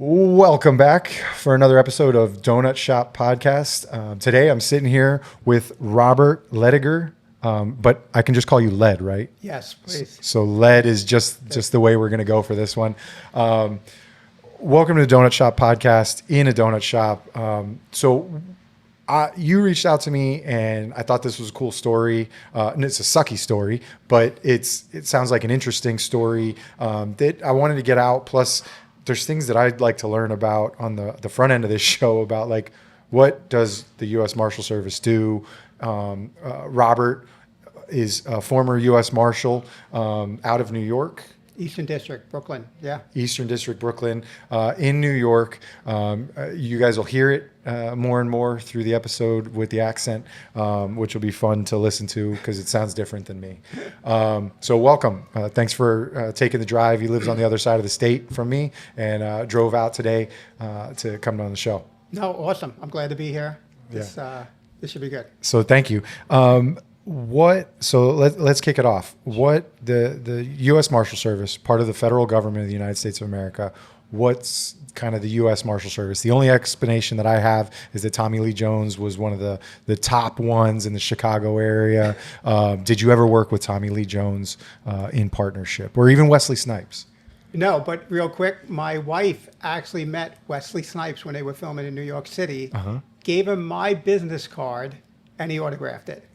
Welcome back for another episode of Donut Shop Podcast. Today I'm sitting here with Robert Ledogar, but I can just call you Led, right? Yes, please. So Led is just the way we're going to go for this one. Welcome to the Donut Shop Podcast in a donut shop. You reached out to me, and I thought this was a cool story. And it's a sucky story, but it sounds like an interesting story that I wanted to get out. Plus, there's things that I'd like to learn about on the front end of this show about, like, what does the US Marshal Service do? Robert is a former US Marshal out of New York. Eastern District, Brooklyn. Yeah. Eastern District, Brooklyn, in New York. You guys will hear it more and more through the episode with the accent, which will be fun to listen to because it sounds different than me. So welcome. Thanks for taking the drive. He lives on the other side of the state from me and drove out today to come on the show. No, awesome. I'm glad to be here. This should be good. So thank you. Let's kick it off. What the U.S. Marshal Service, part of the federal government of the United States of America, what's kind of the U.S. Marshal Service? The only explanation that I have is that Tommy Lee Jones was one of the top ones in the Chicago area. Did you ever work with Tommy Lee Jones in partnership, or even Wesley Snipes? No, but real quick, my wife actually met Wesley Snipes when they were filming in New York City, gave him my business card, and he autographed it.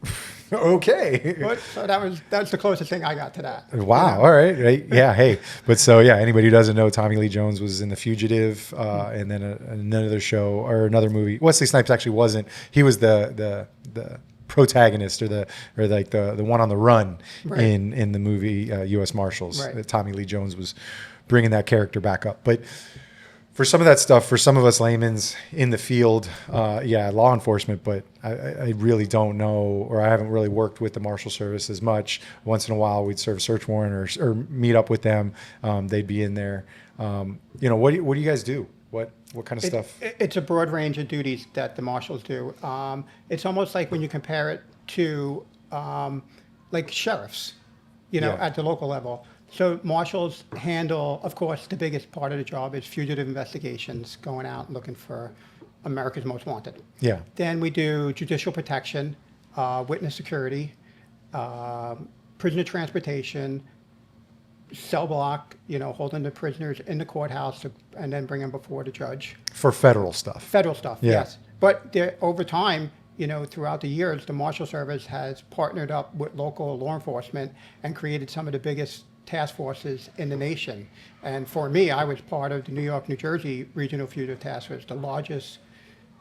Okay. So that's the closest thing I got to that. Wow. All right. Yeah. Hey. But so yeah, anybody who doesn't know, Tommy Lee Jones was in The Fugitive, and then another show or another movie. Wesley Snipes actually wasn't. He was the protagonist or the one on the run in the movie U.S. Marshals. Right. Tommy Lee Jones was bringing that character back up, but. For some of that stuff, for some of us laymen's in the field, law enforcement, but I really don't know, or I haven't really worked with the Marshal Service as much. Once in a while, we'd serve a search warrant or meet up with them. They'd be in there. What do you guys do? What kind of stuff? It's a broad range of duties that the marshals do. It's almost like when you compare it to like sheriffs, at the local level. So marshals handle, of course, the biggest part of the job is fugitive investigations, going out and looking for America's Most Wanted. Yeah. Then we do judicial protection, witness security, prisoner transportation, cell block, holding the prisoners in the courthouse and then bring them before the judge. For federal stuff. Federal stuff, yes. But over time, throughout the years, the Marshal Service has partnered up with local law enforcement and created some of the biggest task forces in the nation. And for me, I was part of the New York, New Jersey Regional Fugitive Task Force, the largest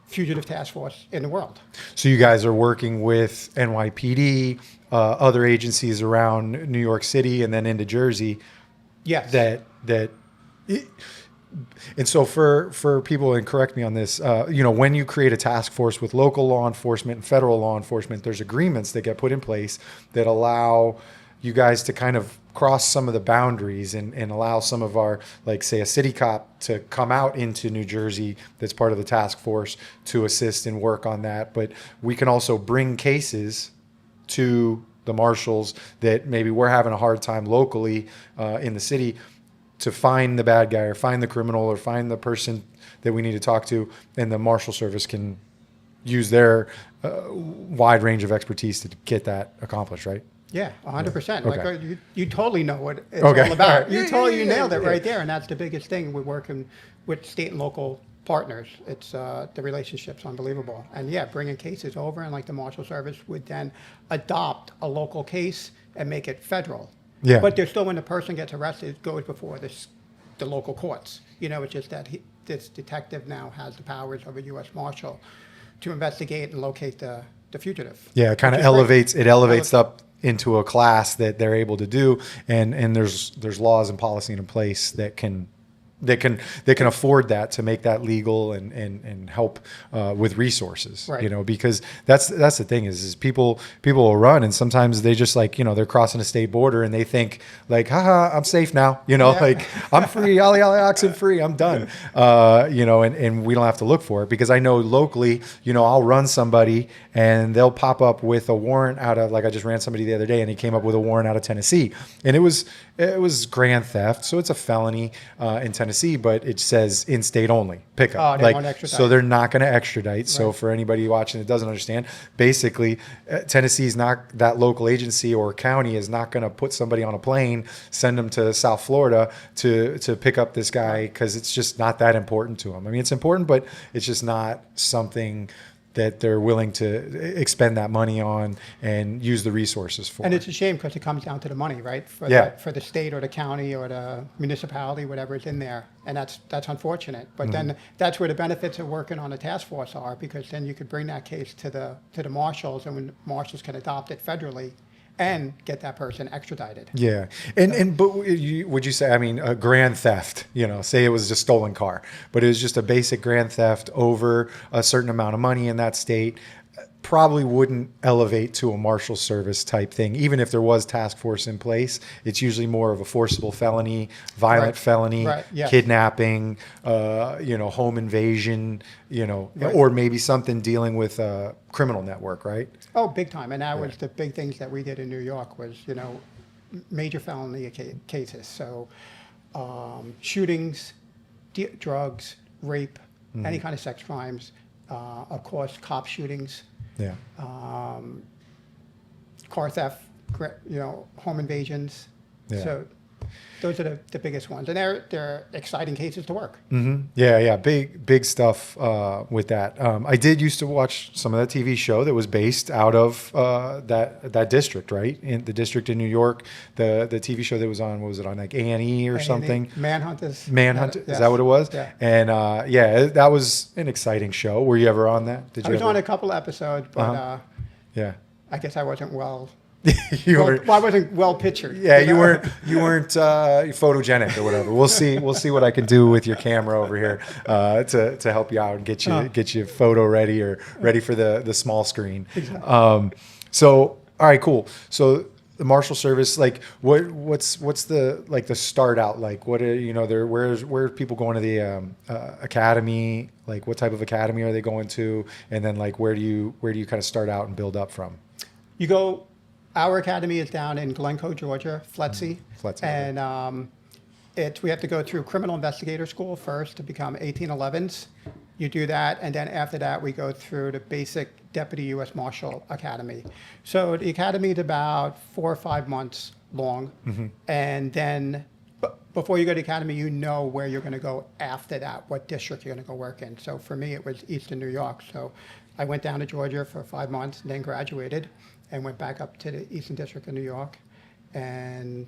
fugitive task force in the world. So you guys are working with NYPD, other agencies around New York City and then into Jersey. Yes. And so for people, and correct me on this, when you create a task force with local law enforcement and federal law enforcement, there's agreements that get put in place that allow you guys to kind of cross some of the boundaries and allow some of our, like, say, a city cop to come out into New Jersey that's part of the task force to assist and work on that. But we can also bring cases to the marshals that maybe we're having a hard time locally in the city to find the bad guy or find the criminal or find the person that we need to talk to, and the Marshal Service can use their wide range of expertise to get that accomplished, right? Yeah, 100%. Okay. Like you totally know what it's all about. You nailed it right there, and that's the biggest thing. We're working with state and local partners. It's the relationship's unbelievable. And bringing cases over, and like the Marshal Service would then adopt a local case and make it federal. Yeah. But there's still, when the person gets arrested, it goes before the local courts. It's just that this detective now has the powers of a U.S. Marshal to investigate and locate the fugitive. Yeah, it kind of elevates up into a class that they're able to do, and there's laws and policy in place that can afford that, to make that legal and help with resources, right. Because that's the thing is people will run, and sometimes they just, like, they're crossing a state border and they think, like, haha, I'm safe now, like, I'm free, ollie oxen free, I'm done, and we don't have to look for it, because I know locally, I'll run somebody and they'll pop up with a warrant out of, like, I just ran somebody the other day and he came up with a warrant out of Tennessee, and it was grand theft, so it's a felony in Tennessee. Tennessee, but it says in-state only pickup. Oh, they won't extradite. So they're not going to extradite. So Right. for anybody watching that doesn't understand, basically, Tennessee's not, that local agency or county is not going to put somebody on a plane, send them to South Florida to pick up this guy, because it's just not that important to them. I mean, it's important, but it's just not something that they're willing to expend that money on and use the resources for. And it's a shame because it comes down to the money, right? For Yeah. for the state or the county or the municipality, whatever is in there. And that's unfortunate. But then that's where the benefits of working on a task force are, because then you could bring that case to the marshals, and when marshals can adopt it federally and get that person extradited. Yeah, but would you say, I mean, a grand theft, say it was a stolen car, but it was just a basic grand theft over a certain amount of money in that state, probably wouldn't elevate to a marshal service type thing. Even if there was task force in place, it's usually more of a forcible felony, violent Right. felony, Right, yes. kidnapping, home invasion, Right. or maybe something dealing with a criminal network, right? Oh, big time. And that was the big things that we did in New York was, major felony cases. So shootings, drugs, rape, any kind of sex crimes, of course, cop shootings, Yeah. car theft, home invasions. Yeah. So those are the biggest ones. And they're exciting cases to work. Yeah, big stuff with that. I did used to watch some of that TV show that was based out of that district, right? In the district in New York. The TV show that was on, what was it on, like A&E or something? Manhunt. Manhunt, Yes. is that what it was? Yeah. And that was an exciting show. Were you ever on that? Did I you was ever? on a couple episodes, but Yeah. I guess I wasn't well. You were. I wasn't well pictured. Yeah, you weren't photogenic or whatever. We'll see what I can do with your camera over here to help you out and get you photo ready or ready for the small screen. So all right, cool. So the Marshal Service, like what's the start out like? What are where are people going to the academy? Like what type of academy are they going to? And then like where do you kind of start out and build up from? You go. Our academy is down in Glencoe, Georgia, FLETC. FLETC, And we have to go through criminal investigator school first to become 1811s. You do that, and then after that, we go through the basic Deputy US Marshal Academy. So the academy is about 4 or 5 months long. And then before you go to the academy, you know where you're going to go after that, what district you're going to go work in. So for me, it was Eastern New York. So I went down to Georgia for 5 months and then graduated and went back up to the Eastern District of New York and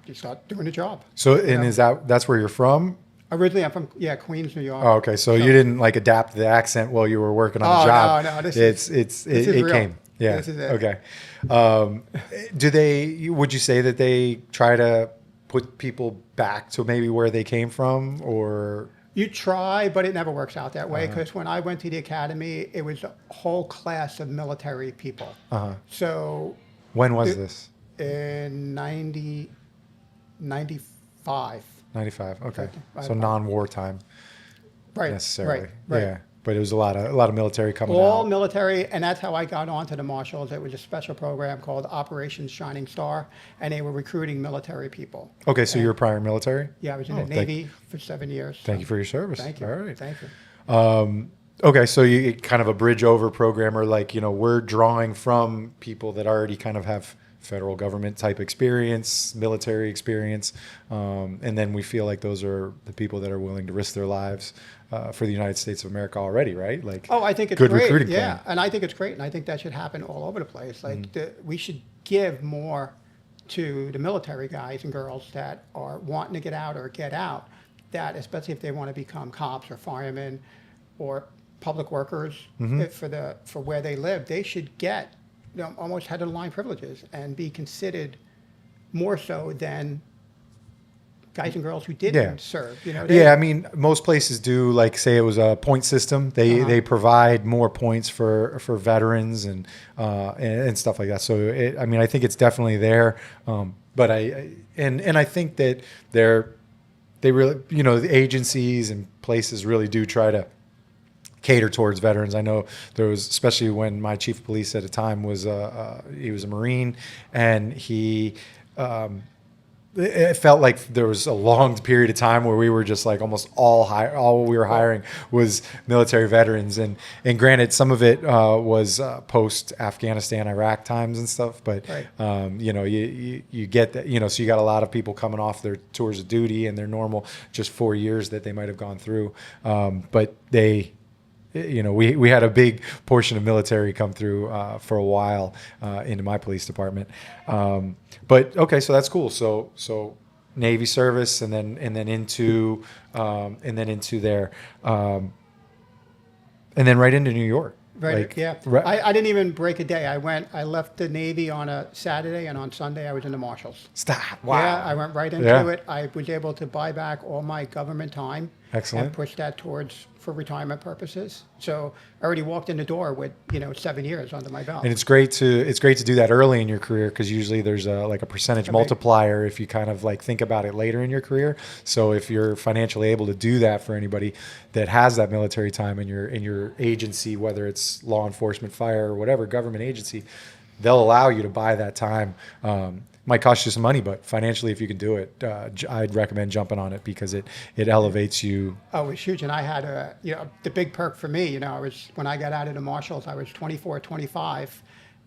you start doing the job. So and is that's where you're from? Originally, I'm from Queens, New York. Oh, okay. So you didn't like adapt the accent while you were working on the job. No. This it is real. came. Yeah. This is it. Okay. Would you say that they try to put people back to maybe where they came from, or? You try, but it never works out that way because when I went to the academy, it was a whole class of military people. So When was this? in 95. 95. Okay. Right. So non-war time Right. necessarily. Right. Yeah. But it was a lot of military coming All out. military, and that's how I got onto the Marshals. It was a special program called Operation Shining Star, and they were recruiting military people. Okay. So you're prior military? Yeah, I was in Oh, the Navy for 7 years. Thank you for your service. Thank you. All right. Thank you. Okay, so you kind of a bridge over programmer, like, we're drawing from people that already kind of have federal government type experience, military experience, and then we feel like those are the people that are willing to risk their lives for the United States of America already, right? Like, Oh, I think it's good great. recruiting Yeah, plan. and I think it's great, and I think that should happen all over the place. Like, we should give more to the military guys and girls that are wanting to get out or get out, that especially if they want to become cops or firemen or public workers for where they live, they should get almost head of the line privileges and be considered more so than guys and girls who didn't serve. Yeah, I mean, most places do, like, say it was a point system. They provide more points for veterans and stuff like that. So I think it's definitely there. But I think that they really, the agencies and places really do try to cater towards veterans. I know there was, especially when my chief of police at the time was he was a Marine, and he it felt like there was a long period of time where we were just like almost all we were hiring was military veterans, and granted, some of it was post Afghanistan, Iraq times and stuff, but Right. you get that, so you got a lot of people coming off their tours of duty and their normal just 4 years that they might have gone through, but we had a big portion of military come through for a while into my police department. But okay, so that's cool. So Navy service and then into there, and then right into New York. Right. Like, Yeah. I didn't even break a day. I left the Navy on a Saturday, and on Sunday I was in the Marshals. Stop. Wow. Yeah, I went right into Yeah. it. I was able to buy back all my government time. Excellent. And push that towards for retirement purposes. So I already walked in the door with 7 years under my belt. And it's great to do that early in your career, because usually there's a percentage multiplier if you kind of like think about it later in your career. So if you're financially able to do that for anybody that has that military time in your agency, whether it's law enforcement, fire, or whatever government agency, they'll allow you to buy that time. Might cost you some money, but financially, if you can do it, I'd recommend jumping on it, because it elevates you. Oh, it was huge. And I had the big perk for me, when I got out of the Marshals, I was 24, 25.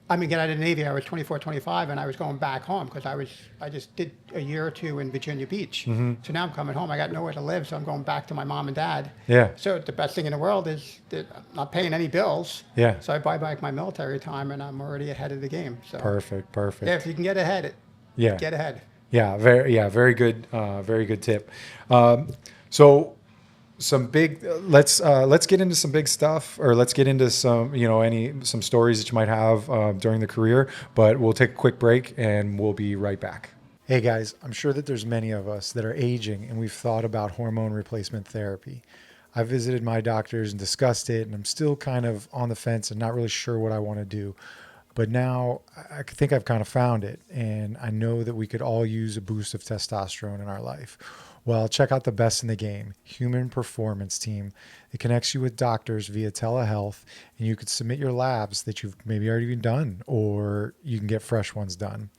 Get out of the Navy, I was 24, 25, and I was going back home because I just did a year or two in Virginia Beach. Mm-hmm. So now I'm coming home. I got nowhere to live, so I'm going back to my mom and dad. Yeah. So the best thing in the world is that I'm not paying any bills. Yeah. So I buy back my military time, and I'm already ahead of the game. So Perfect. yeah, if you can get ahead, Yeah. get ahead. Yeah, very good tip. So some big, let's get into some big stuff, or let's get into some some stories that you might have during the career. But we'll take a quick break and we'll be right back. Hey guys, I'm sure that there's many of us that are aging and we've thought about hormone replacement therapy. I visited my doctors and discussed it, and I'm still kind of on the fence and not really sure what I want to do. But now I think I've kind of found it, and I know that we could all use a boost of testosterone in our life. Well, check out the best in the game, Human Performance Team. It connects you with doctors via telehealth, and you could submit your labs that you've maybe already done, or you can get fresh ones done.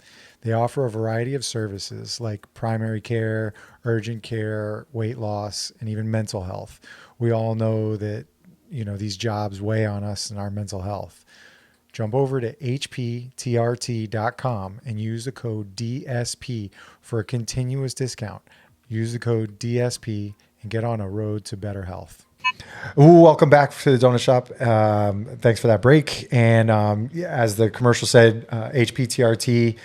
They offer a variety of services like primary care, urgent care, weight loss, and even mental health. We all know that, these jobs weigh on us and our mental health. Jump over to hptrt.com and use the code DSP for a continuous discount. Use the code DSP and get on a road to better health. Ooh, welcome back to the Donut Shop. Thanks for that break. And as the commercial said, HPTRT,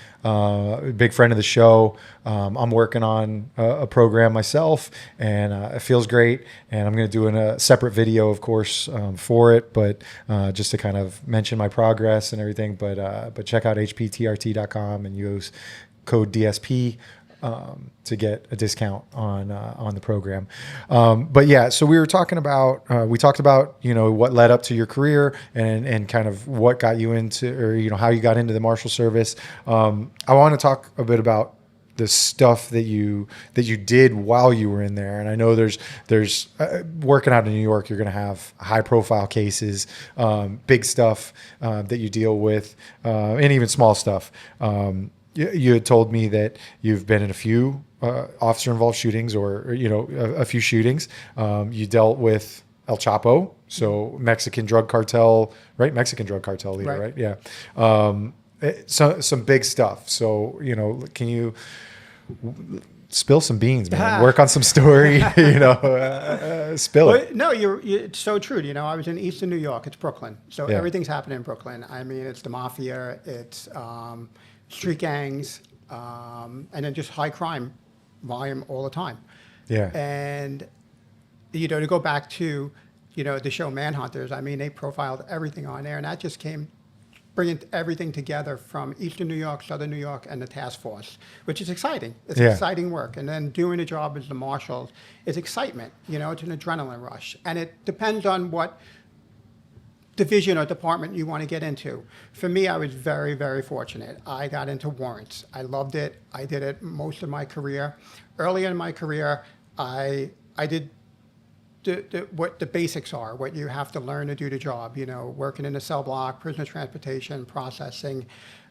big friend of the show. I'm working on a program myself, and it feels great. And I'm going to do a separate video, of course, for it, but just to kind of mention my progress and everything. But check out hptrt.com and use code DSP. To get a discount on the program. But yeah, so we talked about what led up to your career and kind of what got you into, or how you got into the Marshal Service. I want to talk a bit about the stuff that you did while you were in there. And I know there's working out in New York, you're going to have high profile cases, big stuff that you deal with, and even small stuff. You had told me that you've been in a few officer-involved shootings, or a few shootings. You dealt with El Chapo, so Mexican drug cartel, right? Mexican drug cartel leader, right? Yeah. Some big stuff. So can you spill some beans, man? Work on some story. Spill it. No, it's so true. I was in Eastern New York. It's Brooklyn, so everything's happening in Brooklyn. It's the mafia. It's street gangs, and then just high crime volume all the time. Yeah. And, to go back to, the show Manhunters, they profiled everything on there, and that just bringing everything together from Eastern New York, Southern New York, and the task force, which is exciting. It's exciting work. And then doing a job as the Marshals is excitement. It's an adrenaline rush. And it depends on what division or department you want to get into. For me, I was very, very fortunate. I got into warrants. I loved it. I did it most of my career. Early in my career, I did what the basics are, what you have to learn to do the job, working in the cell block, prisoner transportation, processing.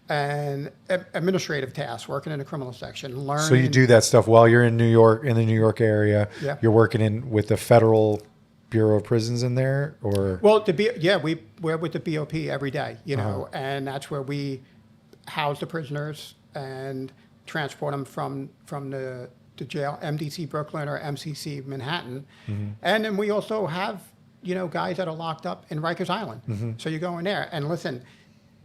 and administrative tasks, working in the criminal section, learning. So you do that stuff while you're in New York, in the New York area. Yeah. You're working in with the Federal Bureau of Prisons in there, or Well, we're with the BOP every day, and that's where we house the prisoners and transport them from the jail, MDC Brooklyn or MCC Manhattan. And then we also have, guys that are locked up in Rikers Island. So you go in there and listen,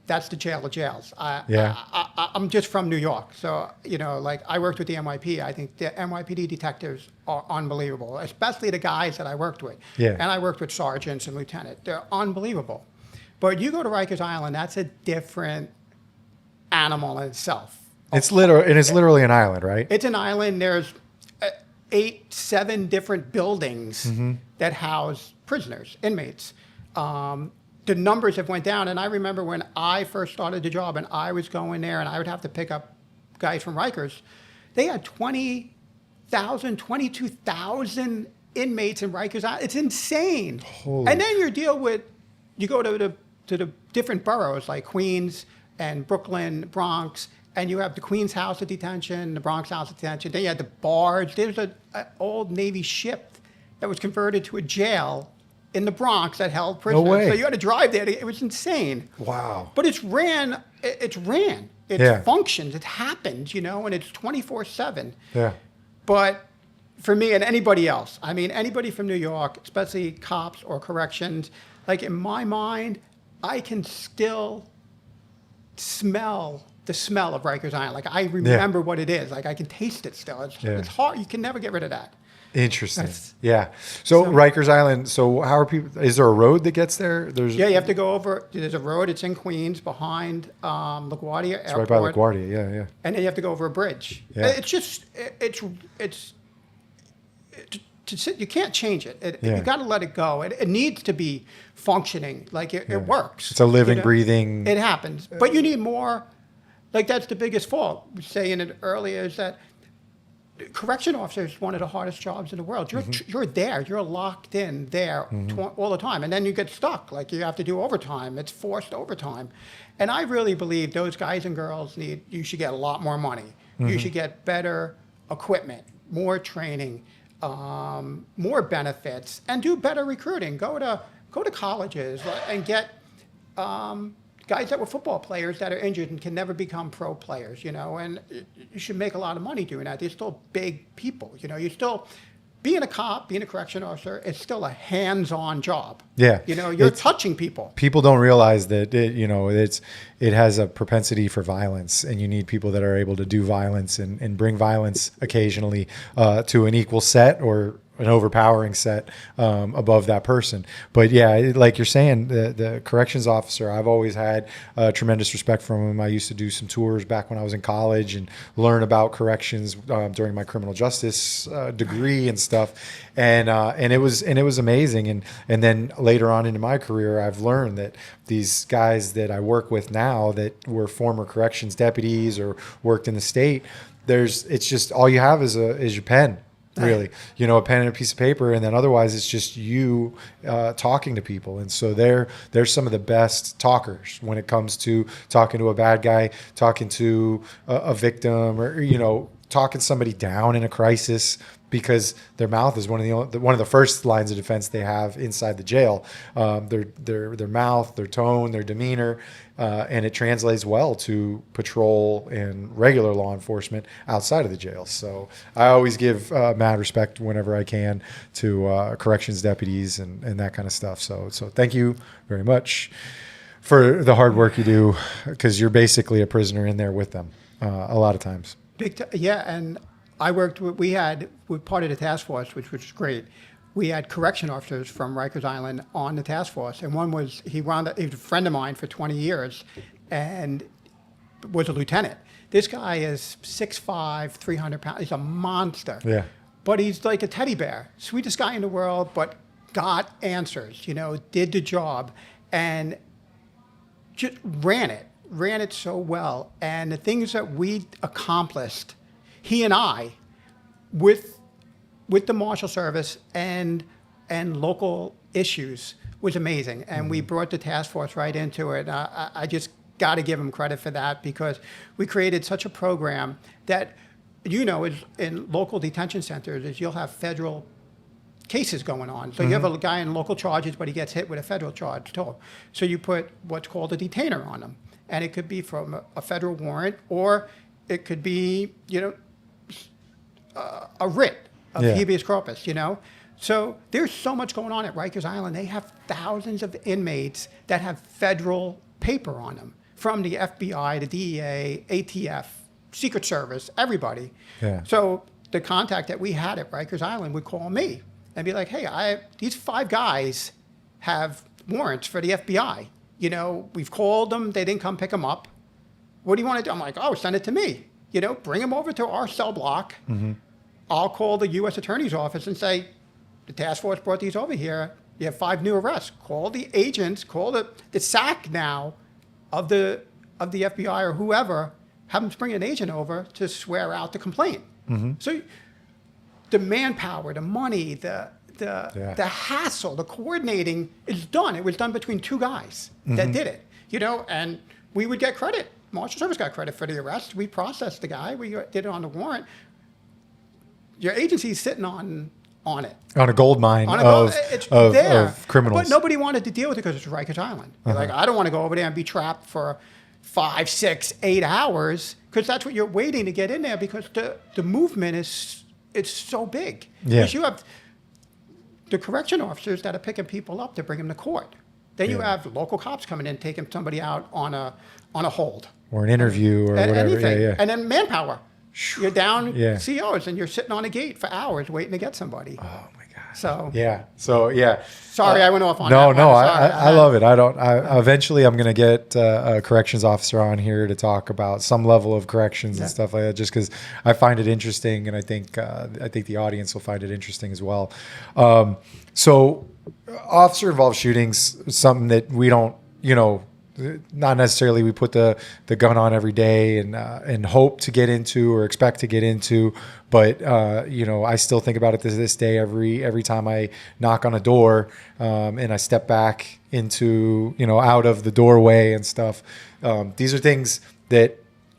that's the jail of jails. I'm just from New York. So, I worked with the NYP. I think the NYPD detectives are unbelievable, especially the guys that I worked with. Yeah. And I worked with sergeants and lieutenants. They're unbelievable. But you go to Rikers Island, that's a different animal in itself. it's literally an island, right? It's an island. There's 7 different buildings that house prisoners, inmates. The numbers have went down. And I remember when I first started the job and I was going there and I would have to pick up guys from Rikers, they had 20,000, 22,000 inmates in Rikers Island. It's insane. Holy. And then you go to the different boroughs like Queens and Brooklyn, Bronx, and you have the Queens House of Detention, the Bronx House of Detention. Then you had the barge. There's an old Navy ship that was converted to a jail in the Bronx that held prisoners. No way. So you had to drive there. It was insane. Wow. But it's ran. It Yeah. functions. It happens, and it's 24/7. Yeah. But for me and anybody else, I mean, anybody from New York, especially cops or corrections, like in my mind, I can still smell the smell of Rikers Island. Like I remember what it is. Like I can taste it still. It's hard. You can never get rid of that. Interesting. Yeah. So Rikers Island. So how are people? Is there a road that gets there? You have to go over. There's a road. It's in Queens behind LaGuardia Airport. It's right by LaGuardia. Yeah. And then you have to go over a bridge. Yeah. It's just you can't change it. You got to let it go. It needs to be functioning. Like it works. It's a living, breathing. It happens. But you need more. Like that's the biggest fault. Saying it earlier is that correction officer is one of the hardest jobs in the world. You're there. You're locked in there all the time. And then you get stuck. Like you have to do overtime. It's forced overtime. And I really believe those guys and girls you should get a lot more money. You should get better equipment, more training, more benefits, and do better recruiting. Go to colleges and get guys that were football players that are injured and can never become pro players, and you should make a lot of money doing that. They're still big people, you still, being a cop, being a correction officer, it's still a hands-on job. Yeah. You're touching people. People don't realize that it has a propensity for violence, and you need people that are able to do violence and bring violence occasionally to an equal set or an overpowering set above that person. But yeah, like you're saying, the corrections officer, I've always had tremendous respect from him. I used to do some tours back when I was in college and learn about corrections during my criminal justice degree and stuff. And it was amazing. And then later on into my career, I've learned that these guys that I work with now that were former corrections deputies or worked in the state, it's just all you have is your pen. Really, a pen and a piece of paper, and then otherwise it's just you talking to people. And so they're some of the best talkers when it comes to talking to a bad guy, talking to a victim, or talking somebody down in a crisis, because their mouth is one of the first lines of defense they have inside the jail. Their mouth, their tone, their demeanor, and it translates well to patrol and regular law enforcement outside of the jail. So I always give mad respect whenever I can to corrections deputies and that kind of stuff. So thank you very much for the hard work you do, because you're basically a prisoner in there with them a lot of times. And I worked with, we're part of the task force, which was great. We had correction officers from Rikers Island on the task force. And one was, he was a friend of mine for 20 years and was a lieutenant. This guy is 6'5", 300 pounds. He's a monster. Yeah. But he's like a teddy bear. Sweetest guy in the world, but got answers, did the job and just ran it so well. And the things that we accomplished, he and I, with the Marshal Service and local issues, was amazing. And we brought the task force right into it. I just got to give them credit for that, because we created such a program that, is in local detention centers, is you'll have federal cases going on. So you have a guy in local charges, but he gets hit with a federal charge too. So you put what's called a detainer on him. And it could be from a federal warrant, or it could be, a writ of habeas corpus, So there's so much going on at Rikers Island. They have thousands of inmates that have federal paper on them, from the FBI, the DEA, ATF, Secret Service, everybody. Yeah. So the contact that we had at Rikers Island would call me and be like, hey, these 5 guys have warrants for the FBI. We've called them. They didn't come pick them up. What do you want to do? I'm like, oh, send it to me. Bring them over to our cell block. I'll call the U.S. Attorney's Office and say, the task force brought these over here. You have 5 new arrests. Call the agents. Call the SAC now of the FBI or whoever. Have them bring an agent over to swear out the complaint. So the manpower, the money, the hassle, the coordinating is done. It was done between 2 guys that did it, and we would get credit. Marshal Service got credit for the arrest. We processed the guy. We did it on the warrant. Your agency's sitting on it. On a gold mine of criminals. But nobody wanted to deal with it because it's Rikers Island. You're like, I don't want to go over there and be trapped for 5, 6, 8 hours, because that's what you're waiting to get in there, because the movement it's so big. Yeah. Because you have the correction officers that are picking people up to bring them to court. Then you have local cops coming in, taking somebody out on a hold. Or an interview or whatever. Anything. Yeah. And then manpower. You're down COs and you're sitting on a gate for hours waiting to get somebody. Oh my God. So Sorry, I went off on that. No, I love it. Eventually I'm going to get a corrections officer on here to talk about some level of corrections and stuff like that, just because I find it interesting, and I think the audience will find it interesting as well. So officer involved shootings, something that we don't, not necessarily we put the gun on every day and hope to get into or expect to get into, but I still think about it to this day. Every time I knock on a door and I step back into out of the doorway and stuff, these are things that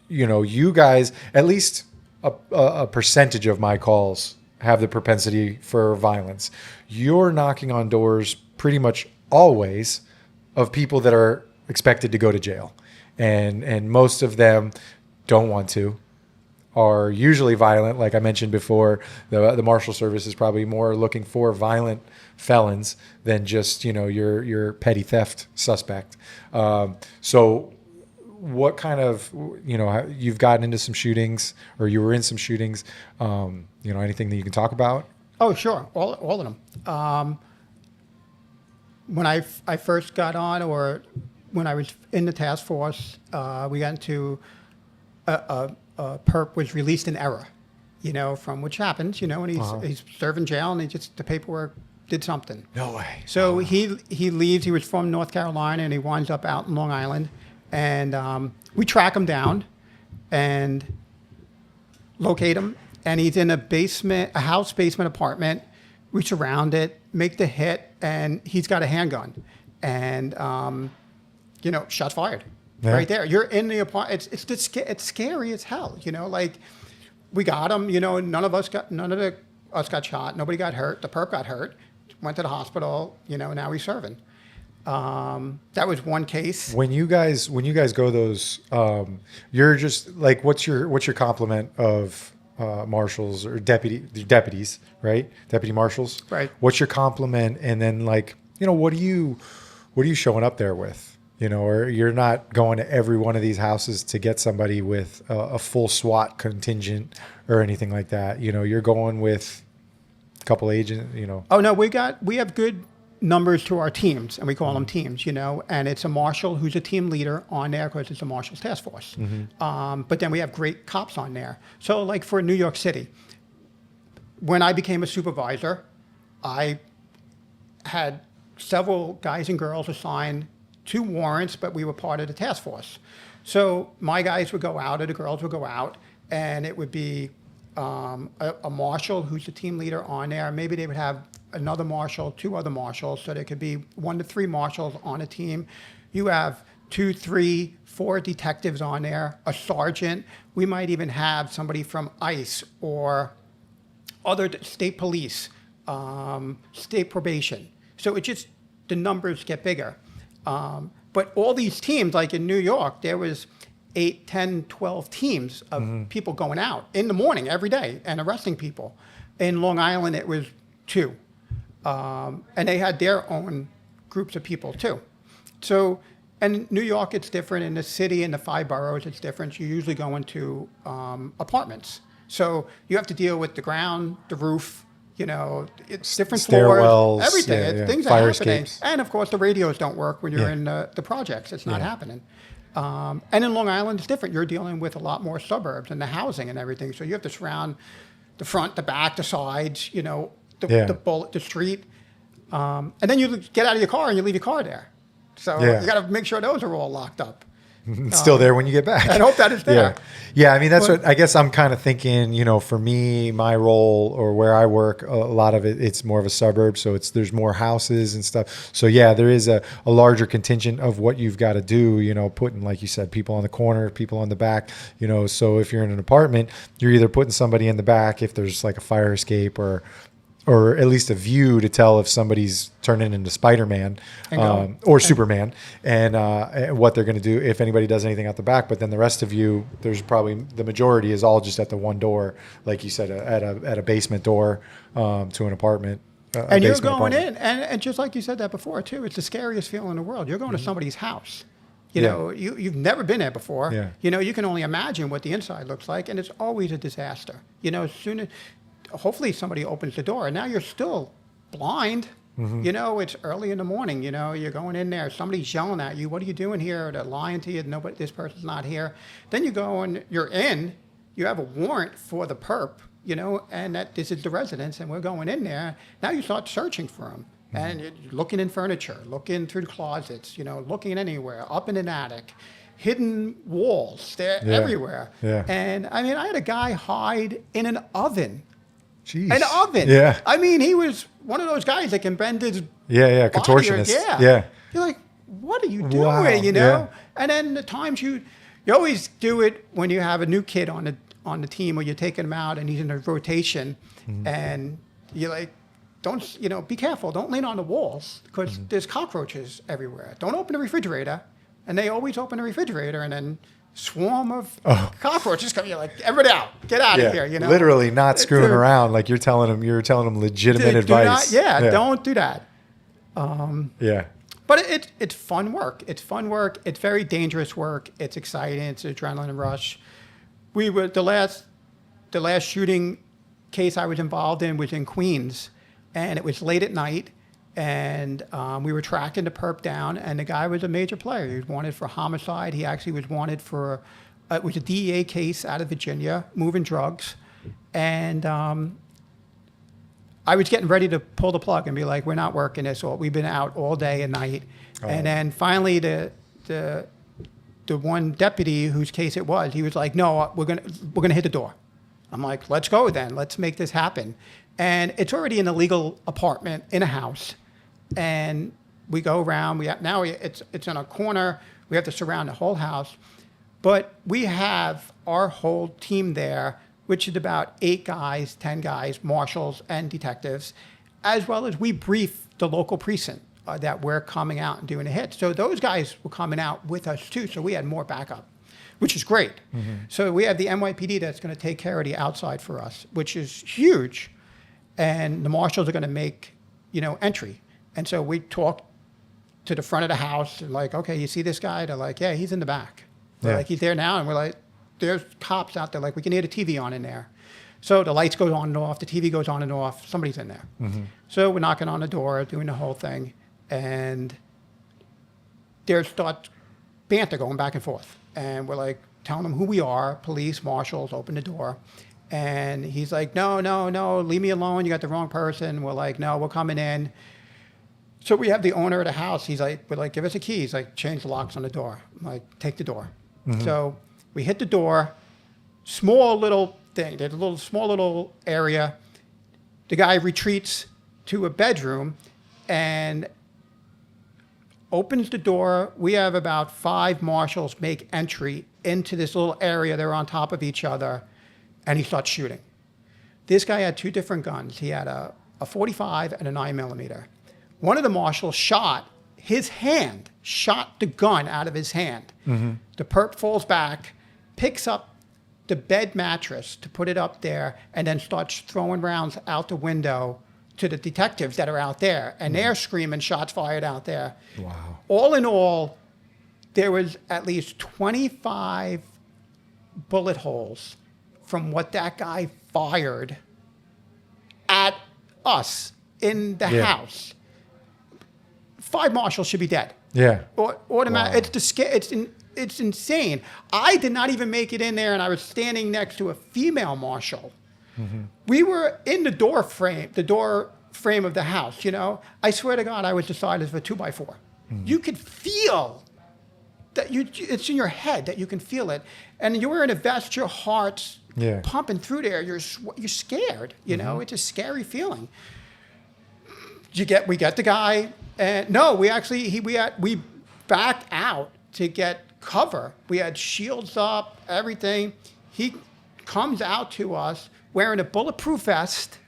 you guys, at least a percentage of my calls have the propensity for violence. You're knocking on doors pretty much always of people that are expected to go to jail, and most of them don't want to, are usually violent. Like I mentioned before, the Marshal Service is probably more looking for violent felons than just your petty theft suspect. So what kind of you've gotten into some shootings, or you were in some shootings, anything that you can talk about? Oh sure, all of them. When I first got on, or when I was in the task force, we got into a perp was released in error, from which happens, and he's serving jail, and the paperwork did something. No way. So he leaves. He was from North Carolina, and he winds up out in Long Island, and we track him down and locate him, and he's in a house basement apartment. We surround it, make the hit, and he's got a handgun, and shots fired right there. You're in the apartment. It's scary as hell. Like we got him. None of us got shot. Nobody got hurt. The perp got hurt. Went to the hospital. Now he's serving. That was one case. When you guys go those, you're just like, what's your complement of marshals or deputies, right? Deputy marshals. Right. What's your complement? And then what are you showing up there with? Or you're not going to every one of these houses to get somebody with a full SWAT contingent or anything like that. You're going with a couple agents, Oh no, we have good numbers to our teams, and we call them teams, and it's a marshal who's a team leader on there because it's a marshal's task force. But then we have great cops on there. So like for New York City, when I became a supervisor, I had several guys and girls assigned 2 warrants, but we were part of the task force. So my guys would go out, or the girls would go out, and it would be a marshal who's the team leader on there. Maybe they would have another marshal, 2 other marshals, so there could be 1 to 3 marshals on a team. You have 2, 3, 4 detectives on there, a sergeant. We might even have somebody from ICE or other state police, state probation. So it just, the numbers get bigger. But all these teams, like in New York, there was 8, 10, 12 teams of people going out in the morning every day and arresting people. In Long Island, it was 2. And they had their own groups of people too. So, and in New York, it's different. In the city, in the 5 boroughs, it's different. You usually go into apartments. So you have to deal with the ground, the roof, you know, it's different Stairwells, floors, everything. yeah. Things Fire are happening. escapes. And of course, the radios don't work when you're Yeah. in the projects. It's not Yeah. happening. And in Long Island, it's different. You're dealing with a lot more suburbs and the housing and everything. So you have to surround the front, the back, the sides, you know, Yeah. the street. And then you get out of your car and you leave your car there. So Yeah. you got to make sure those are all locked up. It's still there when you get back. I hope that is there. Yeah. I mean, that's But- what I guess I'm kind of thinking, you know, for me, my role or where I work, a lot of it, it's more of a suburb. So there's more houses and stuff. So yeah, there is a larger contingent of what you've got to do, you know, putting, like you said, people on the corner, people on the back, you know, so if you're in an apartment, you're either putting somebody in the back if there's like a fire escape or at least a view to tell if somebody's turning into Spider-Man or Superman and what they're going to do if anybody does anything out the back. But then the rest of you, there's probably the majority is all just at the one door, like you said, at a basement door to an apartment. And you're going in, and just like you said that before too, it's the scariest feeling in the world. You're going to somebody's house. You know, you've never been there before. Yeah. You know, you can only imagine what the inside looks like, and it's always a disaster. You know, as soon as hopefully somebody opens the door, and now you're still blind. You know, it's early in the morning. You know, you're going in there, somebody's yelling at you. What are you doing here? They're lying to you. Nobody, this person's not here. Then you go and you're in. You have a warrant for the perp. You know, and that this is the residence, and we're going in there. Now you start searching for them. And you're looking in furniture, looking through the closets, you know, looking anywhere, up in an attic, hidden walls, they're everywhere. Yeah. And I mean, I had a guy hide in an oven. Jeez. An oven. Yeah. I mean, he was one of those guys that can bend his Yeah. body or- Contortionist. Yeah. You're like, what are you doing? Wow, You know? yeah. And then the times you always do it when you have a new kid on the team or you're taking him out and he's in a rotation and you're like, don't, you know, be careful. Don't lean on the walls because there's cockroaches everywhere. Don't open the refrigerator. And they always open the refrigerator and then swarm of cockroaches come. You're like, everybody out. Get out of here, you know. Literally not screwing around. Like you're telling them legitimate advice. Don't do that. Yeah. But it's fun work. It's fun work. It's very dangerous work. It's exciting. It's an adrenaline rush. We were the last shooting case I was involved in was in Queens, and it was late at night, and we were tracking the perp down, and the guy was a major player. He was wanted for homicide. He actually was wanted for it was a DEA case out of Virginia, moving drugs, and I was getting ready to pull the plug and be like, we're not working this. We've been out all day and night. And then finally the one deputy whose case it was, he was like, no, we're gonna hit the door. I'm like, let's go then. Let's make this happen. And it's already an illegal apartment in a house. And we go around. It's in a corner. We have to surround the whole house. But we have our whole team there, which is about 8 guys, 10 guys, marshals and detectives, as well as we brief the local precinct that we're coming out and doing a hit. So those guys were coming out with us too, so we had more backup, which is great. So we have the NYPD that's going to take care of the outside for us, which is huge, and the marshals are going to make, entry. And so we talk to the front of the house and like, okay, you see this guy? They're like, yeah, he's in the back. They're like, he's there now, and we're like, there's cops out there. Like, we can hear the TV on in there. So the lights go on and off, the TV goes on and off, somebody's in there. So we're knocking on the door, doing the whole thing, and there starts banter going back and forth. And we're like telling them who we are, police, marshals, open the door. And he's like, no, leave me alone, you got the wrong person. We're like, no, we're coming in. So we have the owner of the house, we're like, give us a key. He's like, change the locks on the door. I'm like, take the door. So we hit the door, small little thing, there's a small little area. The guy retreats to a bedroom, and opens the door. We have about 5 marshals make entry into this little area. They're on top of each other, and he starts shooting. This guy had 2 different guns. He had a 45 and a 9mm. One of the marshals shot the gun out of his hand. Mm-hmm. The perp falls back, picks up the bed mattress to put it up there, and then starts throwing rounds out the window to the detectives that are out there. And they're screaming, shots fired out there. Wow. All in all, there was at least 25 bullet holes from what that guy fired at us in the house. 5 marshals should be dead. Yeah. Automatic. Wow. It's insane. I did not even make it in there, and I was standing next to a female marshal. Mm-hmm. We were in the door frame of the house. You know, I swear to God, I was the size of a 2x4. Mm-hmm. You could feel that it's in your head that you can feel it, and you're wearing a vest. Your heart's pumping through there. You're scared. You know, it's a scary feeling. We get the guy, and no, we backed out to get cover. We had shields up, everything. He comes out to us wearing a bulletproof vest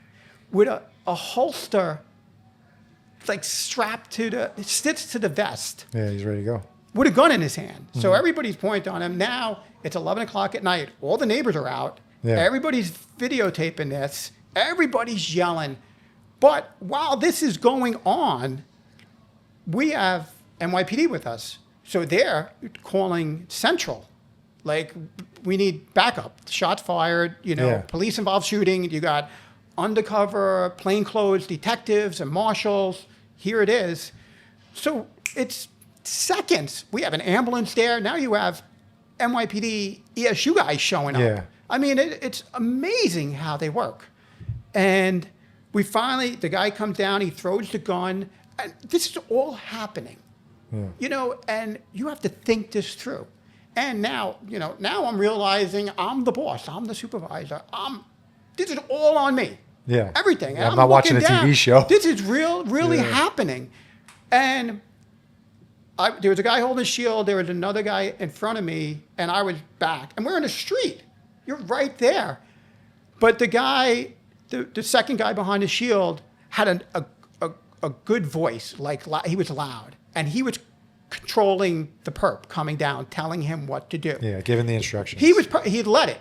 with a holster, like strapped to the vest. Yeah, he's ready to go. With a gun in his hand. Mm-hmm. So everybody's pointing on him. Now it's 11 o'clock at night. All the neighbors are out. Yeah. Everybody's videotaping this. Everybody's yelling. But while this is going on, we have NYPD with us. So they're calling Central. Like, we need backup. Shots fired, police involved shooting. You got undercover, plainclothes detectives and marshals. Here it is. So it's seconds. We have an ambulance there. Now you have NYPD ESU guys showing up. Yeah. I mean, it's amazing how they work. And the guy comes down, he throws the gun, and this is all happening. Yeah. And you have to think this through. And now I'm realizing I'm the boss. I'm the supervisor. This is all on me. Yeah. Everything. Yeah, I'm not watching a TV show. This is really happening. And there was a guy holding a shield. There was another guy in front of me, and I was back. And we're in the street. You're right there. But the guy, the second guy behind the shield, had a good voice. Like, he was loud. And he was controlling the perp coming down, telling him what to do. Yeah, giving the instructions. He'd let it,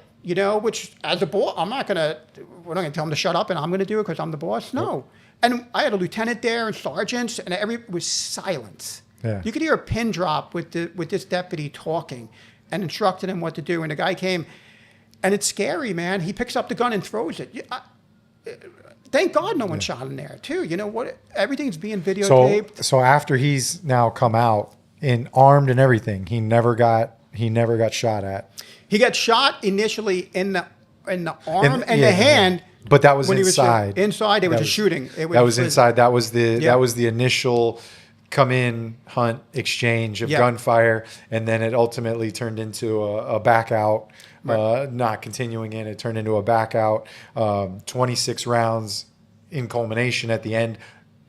which as a boss, we're not going to tell him to shut up and I'm going to do it because I'm the boss. No. Nope. And I had a lieutenant there and sergeants, and it was silence. Yeah. You could hear a pin drop with this deputy talking and instructing him what to do. And the guy came, and it's scary, man. He picks up the gun and throws it. Thank God no one shot in there, too. You know what? Everything's being videotaped. So after he's now come out armed and everything, he never got shot at. He got shot initially in the arm and the hand. But that was inside. Inside, there was a shooting. That was inside. That was the initial come in, hunt, exchange of gunfire, and then it ultimately turned into a back out. Right. Not continuing in, it turned into a back out. 26 rounds in culmination at the end.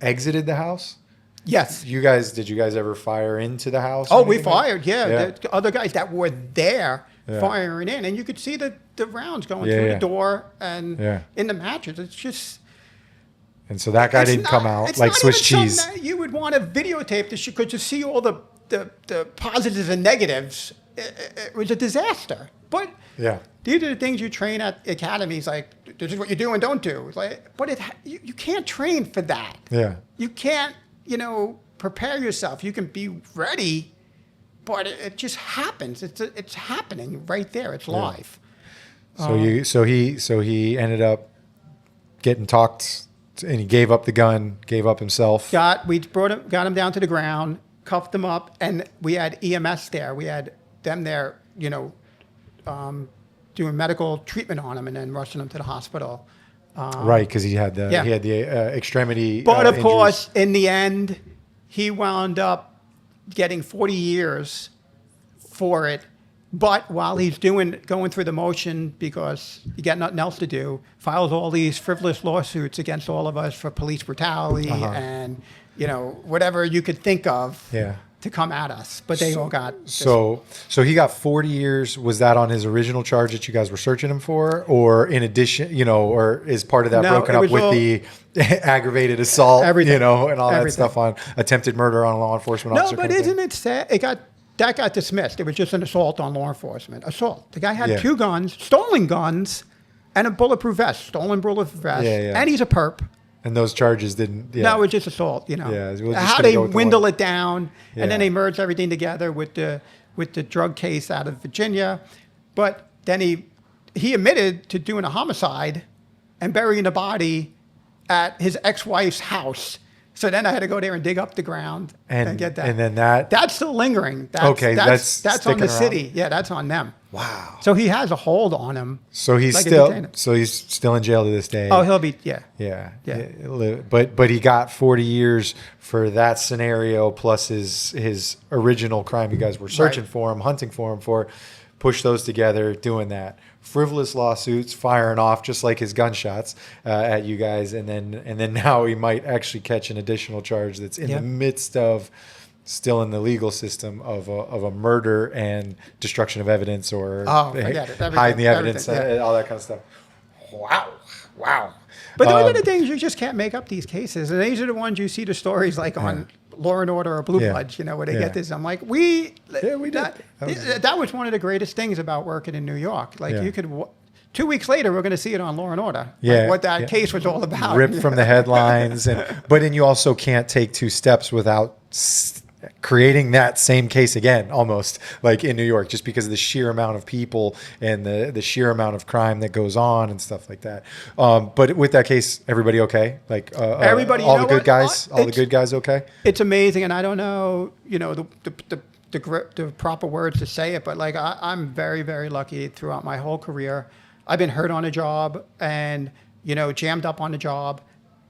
Exited the house? Yes. Did you guys ever fire into the house? Oh, we fired, The other guys that were there firing in. And you could see the rounds going through the door and in the mattress. It's just... And so that guy didn't come out like Swiss cheese. You would want to videotape this because you see all the positives and negatives. It was a disaster. But these are the things you train at academies. Like, this is what you do and don't do. But you can't train for that. Yeah. You can't, prepare yourself. You can be ready, but it just happens. It's happening right there. It's live. So he ended up getting talked, and he gave up the gun, gave up himself. Got him down to the ground, cuffed him up, and we had EMS there. We had them there, doing medical treatment on him and then rushing him to the hospital. Right, because he had the extremity. But of course, in the end, he wound up getting 40 years for it. But while he's going through the motion because he got nothing else to do, files all these frivolous lawsuits against all of us for police brutality and whatever you could think of Yeah. to come at us. But they all got So he got 40 years. Was that on his original charge that you guys were searching him for, or in addition, or is part of that No, broken it up was with all- the aggravated assault, Everything. and all that Everything. stuff on attempted murder on a law enforcement No, officer? but kind of thing? isn't it sad? That got dismissed. It was just an assault on law enforcement. Assault. The guy had Yeah. 2 guns, stolen guns, and a bulletproof vest. Stolen bulletproof vest. Yeah, yeah. And he's a perp. And those charges didn't. Yeah. No, it was just assault. Yeah, we're just how gonna they go with the dwindle one. it down, Yeah. and then they merged everything together with the drug case out of Virginia. But then he admitted to doing a homicide and burying the body at his ex-wife's house. So then I had to go there and dig up the ground and get that. And then that's still lingering. Okay, that's on sticking the around? city. Yeah, that's on them. wow. So he has a hold on him. So he's like a still detainee. he's still in jail to this day. Oh, he'll be Yeah. Yeah. But he got 40 years for that scenario plus his original crime you guys were searching Right. for him, hunting for him for. Push those together, doing that. Frivolous lawsuits, firing off just like his gunshots at you guys, and then now he might actually catch an additional charge that's in Yeah. the midst of still in the legal system of a murder and destruction of evidence or forget it. hiding the evidence, Everything, all that kind of stuff. Wow. But those are the things you just can't make up these cases, and these are the ones you see the stories like on Law and Order or Blue Yeah. Bloods, where they Yeah. get this. I'm like, we did. That was one of the greatest things about working in New York. Like Yeah. you could. 2 weeks later, we're going to see it on Law and Order. Yeah, Like what that yeah. case was all about. Ripped from the headlines, but then you also can't take 2 steps without creating that same case again, almost like in New York, just because of the sheer amount of people and the sheer amount of crime that goes on and stuff like that. But with that case, everybody okay? Like Everybody, all you the know good what? guys, all the It's- good guys okay? It's amazing, and I don't know, the proper words to say it, but like I'm very, very lucky throughout my whole career. I've been hurt on a job and jammed up on the job,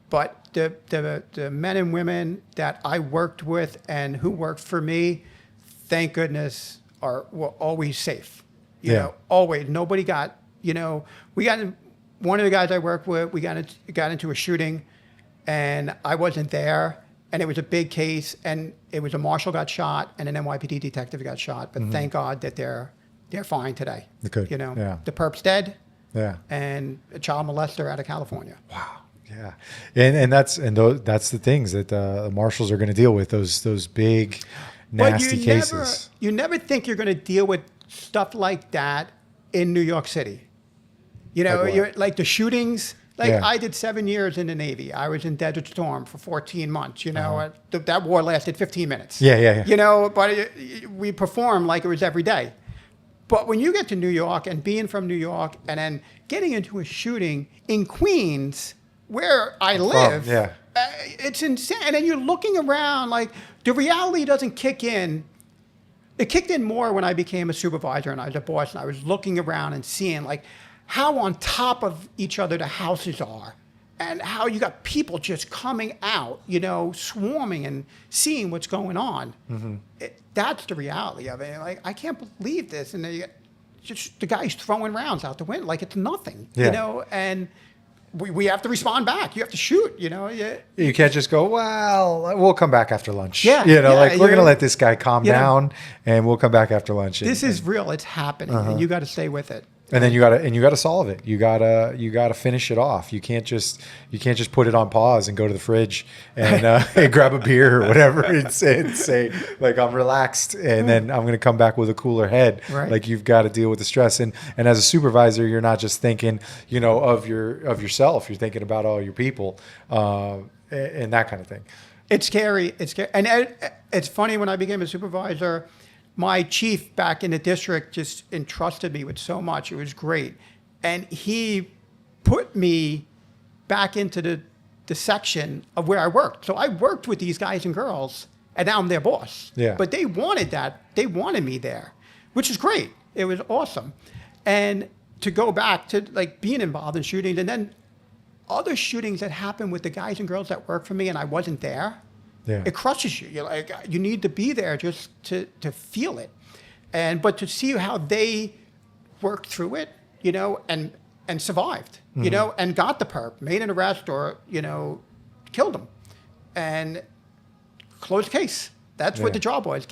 but the men and women that I worked with and who worked for me, thank goodness, were always safe. Always. Nobody got. We got one of the guys I worked with. We got into a shooting, and I wasn't there. And it was a big case, and it was a marshal got shot, and an NYPD detective got shot. But thank God that they're fine today. Good. Yeah. The perp's dead, Yeah. and a child molester out of California. Wow. Yeah. And that's the things that the marshals are going to deal with, those big nasty cases. You never think you're going to deal with stuff like that in New York City. Like what? You're like the shootings. Like Yeah. I did 7 years in the Navy. I was in Desert Storm for 14 months. That war lasted 15 minutes. Yeah. But we performed like it was every day. But when you get to New York and being from New York and then getting into a shooting in Queens, where I live, it's insane. And then you're looking around like the reality doesn't kick in. It kicked in more when I became a supervisor and I was a boss and I was looking around and seeing like how on top of each other the houses are and how you got people just coming out, swarming and seeing what's going on. Mm-hmm. That's the reality of it. Like, I can't believe this. And the guy's throwing rounds out the window like it's nothing, and we have to respond back. You have to shoot, You can't just go, well, we'll come back after lunch. Yeah, we're yeah, going to let this guy calm down and we'll come back after lunch. This is real. It's happening and you got to stay with it. And then you gotta solve it. You gotta finish it off. You can't just put it on pause and go to the fridge and, and grab a beer or whatever and say like I'm relaxed and then I'm gonna come back with a cooler head. Right. Like you've got to deal with the stress. And as a supervisor, you're not just thinking of yourself. You're thinking about all your people and that kind of thing. It's scary. It's scary. And it's funny, when I became a supervisor, my chief back in the district just entrusted me with so much. It was great. And he put me back into the section of where I worked. So I worked with these guys and girls, and now I'm their boss. Yeah. But they wanted that. They wanted me there, which is great. It was awesome. And to go back to like being involved in shootings and then other shootings that happened with the guys and girls that worked for me and I wasn't there. Yeah. It crushes you. You're like, you need to be there just to feel it. But to see how they worked through it, and survived, and got the perp, made an arrest or, killed him. And close the case. That's what the job was.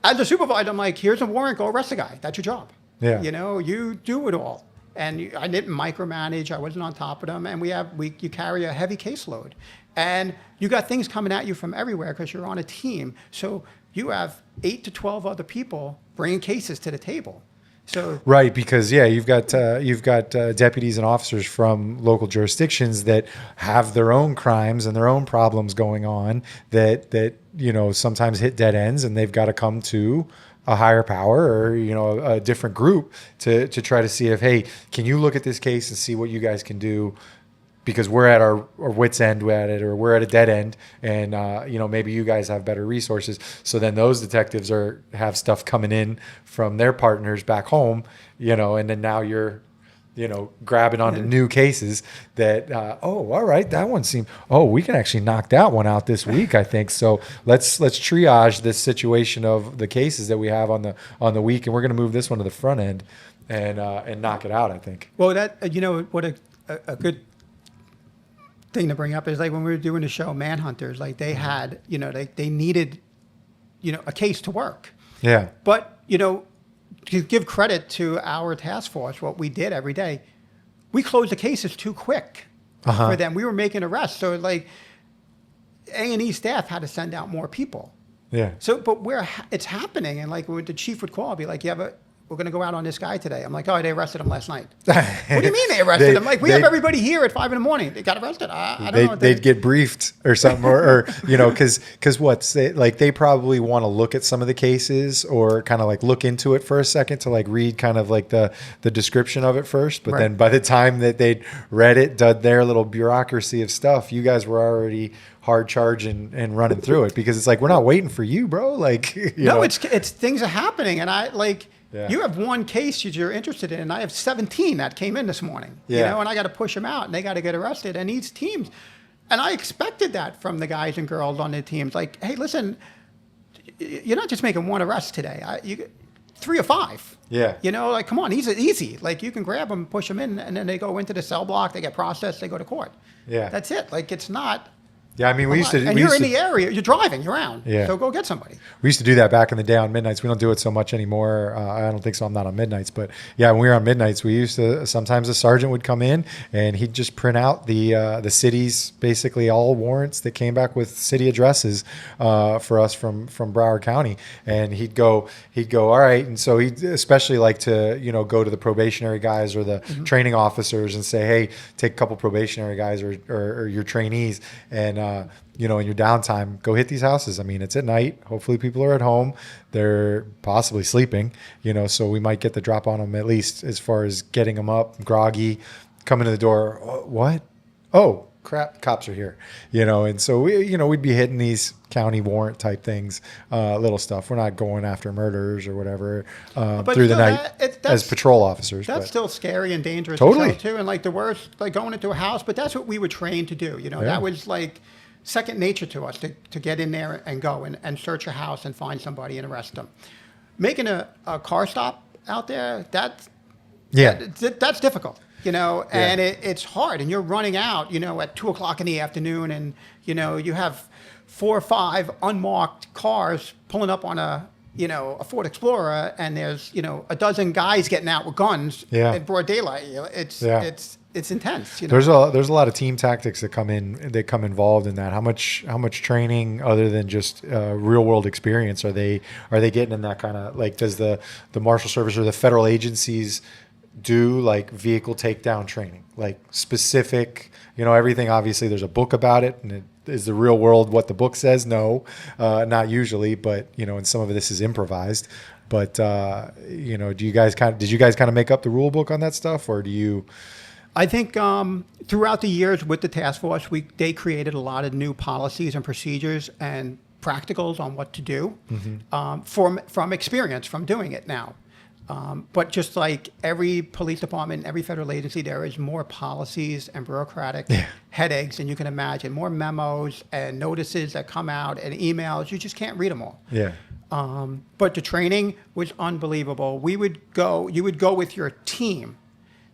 As a supervisor, I'm like, here's a warrant, go arrest the guy. That's your job. Yeah. You do it all. And I didn't micromanage. I wasn't on top of them. And you carry a heavy caseload. And you got things coming at you from everywhere because you're on a team. So you have 8 to 12 other people bringing cases to the table. So Right, because you've got deputies and officers from local jurisdictions that have their own crimes and their own problems going on that sometimes hit dead ends, and they've got to come to a higher power or a different group to try to see if, hey, can you look at this case and see what you guys can do, because we're at our wits end at it, or we're at a dead end, and maybe you guys have better resources. So then those detectives have stuff coming in from their partners back home, and then now you're grabbing onto new cases that all right, that one seemed, we can actually knock that one out this week, I think. So let's triage this situation of the cases that we have on the week, and we're going to move this one to the front end and knock it out, I think. Well, that what a good thing to bring up is, like, when we were doing the show Manhunters, like, they had they needed a case to work. Yeah. But to give credit to our task force, what we did every day, we closed the cases too quick for them. We were making arrests, so like A&E staff had to send out more people. Yeah. So, but it's happening, and like the chief would call, I'd be like, we're going to go out on this guy today. I'm like, they arrested him last night. What do you mean they arrested him? Like, we have everybody here at 5 a.m. They got arrested. I don't know. They'd get briefed or something, or because they probably want to look at some of the cases, or kind of like look into it for a second to like read kind of like the description of it first. But then by the time that they'd read it, done their little bureaucracy of stuff, you guys were already hard charging and running through it, because it's like, we're not waiting for you, bro. Like, it's things are happening, and I like. Yeah. You have one case that you're interested in, and I have 17 that came in this morning. Yeah. And I got to push them out, and they got to get arrested. And these teams, and I expected that from the guys and girls on the teams. Like, hey, listen, you're not just making one arrest today. 3 or 5. Yeah. Like, come on, easy. Like, you can grab them, push them in, and then they go into the cell block. They get processed. They go to court. Yeah. That's it. Like, it's not. Yeah, I mean, we used to. And you're in the area. You're driving. You're around. Yeah. So go get somebody. We used to do that back in the day on midnights. We don't do it so much anymore. I don't think so. I'm not on midnights, but yeah, when we were on midnights, we used to. Sometimes a sergeant would come in and he'd just print out the city's basically all warrants that came back with city addresses for us from Broward County, and he'd go, all right. And so he'd especially like to go to the probationary guys or the training officers and say, hey, take a couple probationary guys or your trainees, and in your downtime, go hit these houses. I mean, it's at night. Hopefully people are at home. They're possibly sleeping, so we might get the drop on them, at least as far as getting them up, groggy, coming to the door. What? Oh, crap, cops are here, and so we'd be hitting these county warrant type things, little stuff. We're not going after murderers or whatever through the night as patrol officers. That's still scary and dangerous. Totally. Too. And like the worst, like going into a house, but that's what we were trained to do. That was like second nature to us to get in there and go and search a house and find somebody and arrest them. Making a car stop out there, that's difficult. And it's hard, and you're running out, at 2:00 in the afternoon, and you have 4 or 5 unmarked cars pulling up on a Ford Explorer, and there's a dozen guys getting out with guns in broad daylight. It's intense. There's a lot of team tactics that come involved in that. How much training other than just real world experience are they getting in that kind of, like, does the Marshal Service or the federal agencies do like vehicle takedown training, like specific, everything? Obviously there's a book about it, and is the real world what the book says? No, not usually, but and some of this is improvised. But did you guys kind of make up the rule book on that stuff, or do you? I think throughout the years with the task force, they created a lot of new policies and procedures and practicals on what to do from experience from doing it now. But just like every police department, every federal agency, there is more policies and bureaucratic headaches than you can imagine. More memos and notices that come out and emails. You just can't read them all. Yeah. But the training was unbelievable. You would go with your team,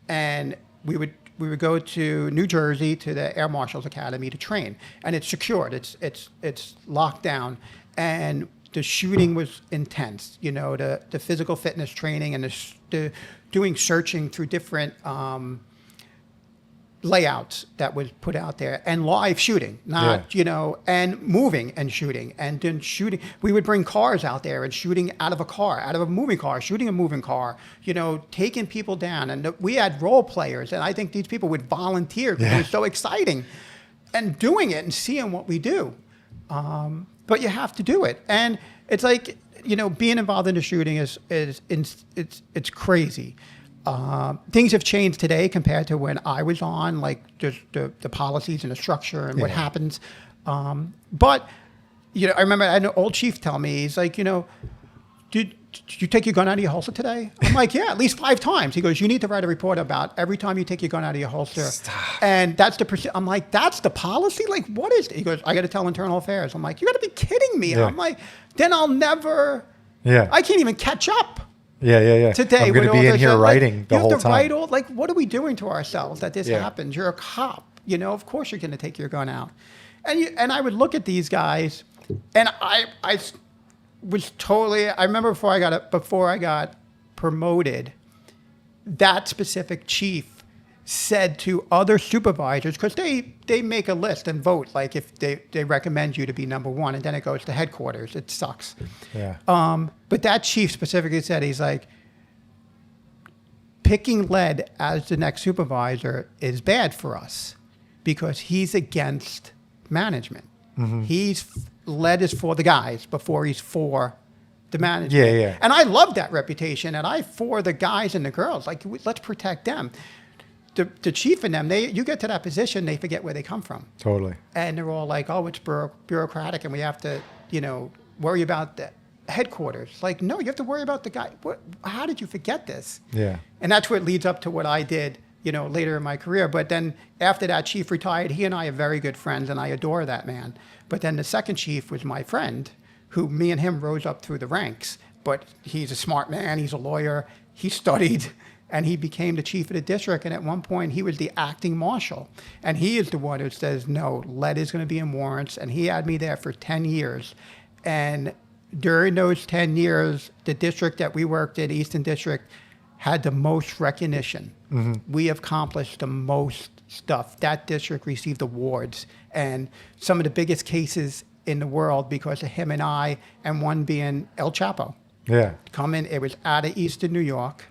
and we would we would go to New Jersey to the Air Marshals Academy to train, and it's secured. It's locked down, and the shooting was intense. You know, the physical fitness training and the doing searching through different layouts that was put out there, and live shooting, not, you know, and moving and shooting, and then shooting. We would bring cars out there and shooting out of a car, out of a moving car, shooting a moving car, you know, taking people down. And we had role players, and I think these people would volunteer because it was so exciting, and doing it and seeing what we do. But you have to do it. And it's like, you know, being involved in the shooting it's crazy. Things have changed today compared to when I was on, like just the policies and the structure and what happens. But, you know, I remember I had an old chief tell me, he's like, you know, did you take your gun out of your holster today? I'm like, yeah, at least 5 times. He goes, you need to write a report about every time you take your gun out of your holster. Stop. And that's I'm like, that's the policy? Like, what is it? He goes, I got to tell internal affairs. I'm like, you got to be kidding me. Yeah. I'm like, then I'll never, Yeah. I can't even catch up. Yeah. Today, I'm going to be in here writing the whole time. Write like, what are we doing to ourselves that this happens? You're a cop. You know, of course you're going to take your gun out. And I would look at these guys, and I was totally. I remember before I got promoted, that specific chief said to other supervisors, because they make a list and vote, like if they recommend you to be number 1, and then it goes to headquarters. It sucks. Yeah. But that chief specifically said, he's like, picking Led as the next supervisor is bad for us because he's against management. Led is for the guys before he's for the management. Yeah. And I love that reputation, and I for the guys and the girls. Like, let's protect them. The chief and them, you get to that position, they forget where they come from. Totally. And they're all like, oh, it's bureaucratic, and we have to, you know, worry about the headquarters. Like, no, you have to worry about the guy. How did you forget this? Yeah. And that's what leads up to what I did, you know, later in my career. But then after that chief retired, he and I are very good friends, and I adore that man. But then the second chief was my friend, who me and him rose up through the ranks. But he's a smart man. He's a lawyer. He studied, and he became the chief of the district. And at one point, he was the acting marshal. And he is the one who says, no, Led is going to be in warrants. And he had me there for 10 years. And during those 10 years, the district that we worked in, Eastern District, had the most recognition. We accomplished the most stuff. That district received awards, and some of the biggest cases in the world because of him and I, and one being El Chapo. Yeah. It was out of Eastern New York,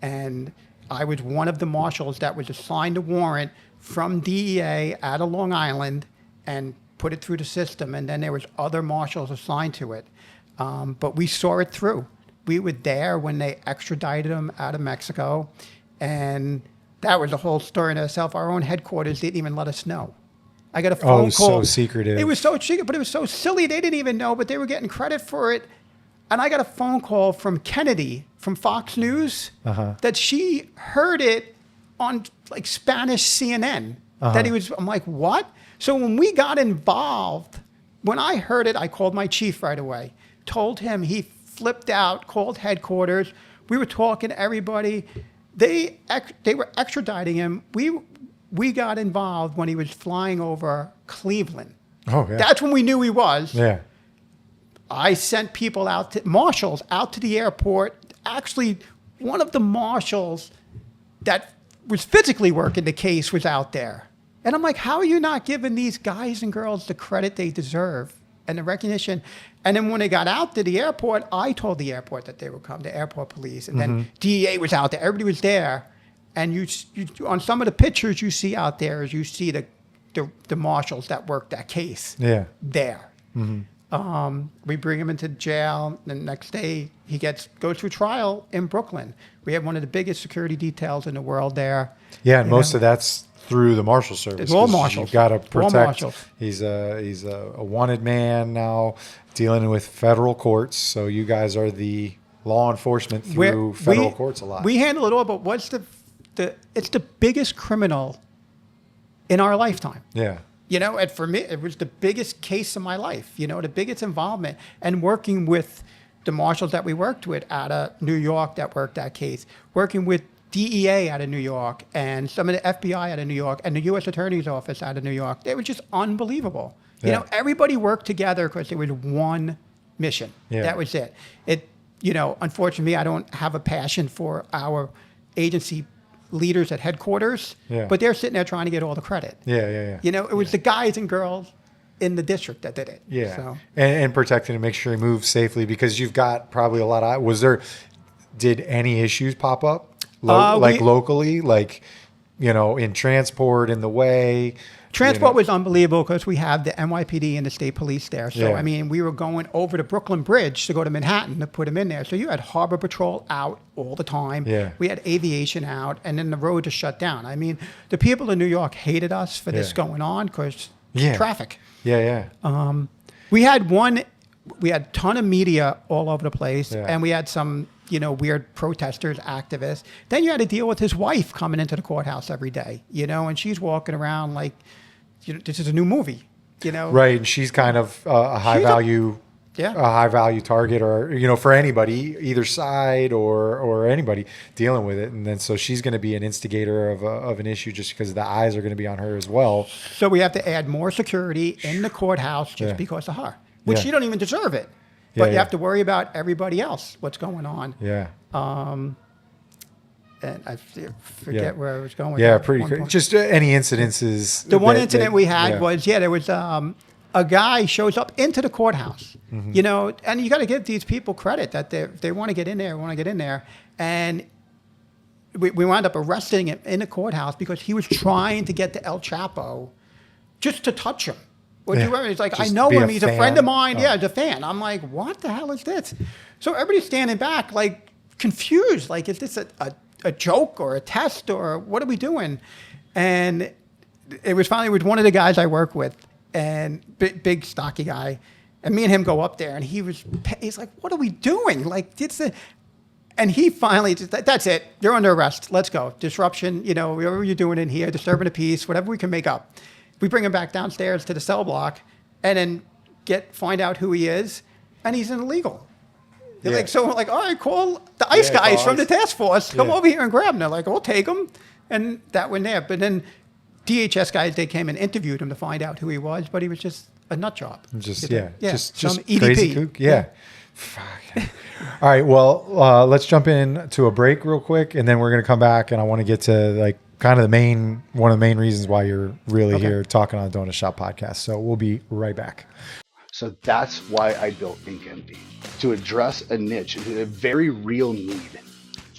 and I was one of the marshals that was assigned a warrant from DEA out of Long Island and put it through the system, and then there was other marshals assigned to it. But we saw it through. We were there when they extradited him out of Mexico, and that was a whole story in itself. Our own headquarters didn't even let us know. I got a phone it was call. so secretive. It was so secret, but it was so silly. They didn't even know, but they were getting credit for it. And I got a phone call from Kennedy from Fox News that she heard it on like Spanish CNN. That he was. I'm like, what? So when we got involved, when I heard it, I called my chief right away. Told him, he flipped out, called headquarters. We were talking to everybody. They were extraditing him. We got involved when he was flying over Cleveland. Oh, yeah. That's when we knew he was. Yeah. I sent people marshals out to the airport. Actually, one of the marshals that was physically working the case was out there. And I'm like, how are you not giving these guys and girls the credit they deserve and the recognition? And then when they got out to the airport, I told the airport that they would come, the airport police. And then DEA was out there. Everybody was there. And you on some of the pictures you see out there, is you see the marshals that worked that case there. We bring him into jail. The next day, he goes through trial in Brooklyn. We have one of the biggest security details in the world there. Yeah, and most of that's through the Marshal Service. It's all marshals. You've got to protect. All marshals. He's a wanted man now, dealing with federal courts. So you guys are the law enforcement through federal courts a lot. We handle it all, but what's it's the biggest criminal in our lifetime. Yeah. You know, and for me, it was the biggest case of my life, you know, the biggest involvement. And working with the marshals that we worked with out of New York that worked that case, working with DEA out of New York and some of the FBI out of New York and the U.S. Attorney's Office out of New York. They were just unbelievable. You Yeah. know, everybody worked together because there was one mission. Yeah. That was it. You know, unfortunately, I don't have a passion for our agency leaders at headquarters, Yeah. but they're sitting there trying to get all the credit. Yeah. You know, it was the guys and girls in the district that did it. Yeah. So. And protecting and make sure he moves safely, because you've got probably a lot of, did any issues pop up? Locally, like, you know, in transport, in the way? Transport was unbelievable because we have the NYPD and the state police there. So, Yeah. I mean, we were going over the Brooklyn Bridge to go to Manhattan to put them in there. So you had Harbor Patrol out all the time. Yeah. We had aviation out, and then the road just shut down. I mean, the people in New York hated us for this Yeah. going on because Yeah. traffic. Yeah. We had a ton of media all over the place, Yeah. and we had some, you know, weird protesters, activists. Then you had to deal with his wife coming into the courthouse every day, you know, and she's walking around like, you know, this is a new movie, you know. Right. And she's kind of a high value target, or, you know, for anybody, either side or anybody dealing with it. And then so she's going to be an instigator of an issue just because the eyes are going to be on her as well. So we have to add more security in the courtforce just Yeah. because of her, which Yeah. she don't even deserve it. Yeah, But you yeah. have to worry about everybody else, what's going on. Yeah. And I forget where I was going with Yeah. that Pretty one crazy. point. Just any incidences. The one that- incident that- we had yeah. was, there was a guy shows up into the courthouse, Mm-hmm. you know, and you got to give these people credit that they want to get in there, And we wound up arresting him in the courthouse because he was trying to get to El Chapo just to touch him. Yeah. He's like, Just I know be a him. He's a friend fan. of mine. Oh. Yeah, he's a fan. I'm like, what the hell is this? So everybody's standing back, like confused. Like, is this a joke or a test or what are we doing? And it was finally with one of the guys I work with, and big stocky guy. And me and him go up there, and he's like, what are we doing? Like, and he finally, that's it. You're under arrest. Let's go. Disruption, you know, whatever you're doing in here, disturbing the peace, whatever we can make up. We bring him back downstairs to the cell block and then find out who he is, and he's an illegal. They're Yeah. like, so we're like, all right, call the ICE Yeah, guys call from the ICE. task force. Come Yeah. over here and grab him. They're like, I'll take him. And that went there. But then DHS guys, they came and interviewed him to find out who he was, but he was just a nut job. Just some crazy kook. Yeah. Fuck. All right. Well, let's jump in to a break real quick, and then we're gonna come back, and I want to get to like kind of one of the main reasons why you're really here talking on the Donut Shop podcast. So we'll be right back. So that's why I built InkMD, to address a niche, a very real need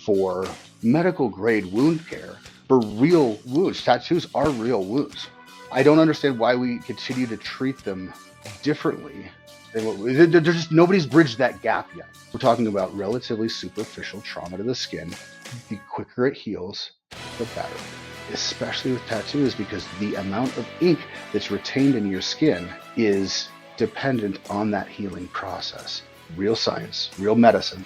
for medical grade wound care for real wounds. Tattoos are real wounds. I don't understand why we continue to treat them differently. Nobody's bridged that gap yet. We're talking about relatively superficial trauma to the skin. The quicker it heals, the better. Especially with tattoos, because the amount of ink that's retained in your skin is dependent on that healing process. Real science, real medicine,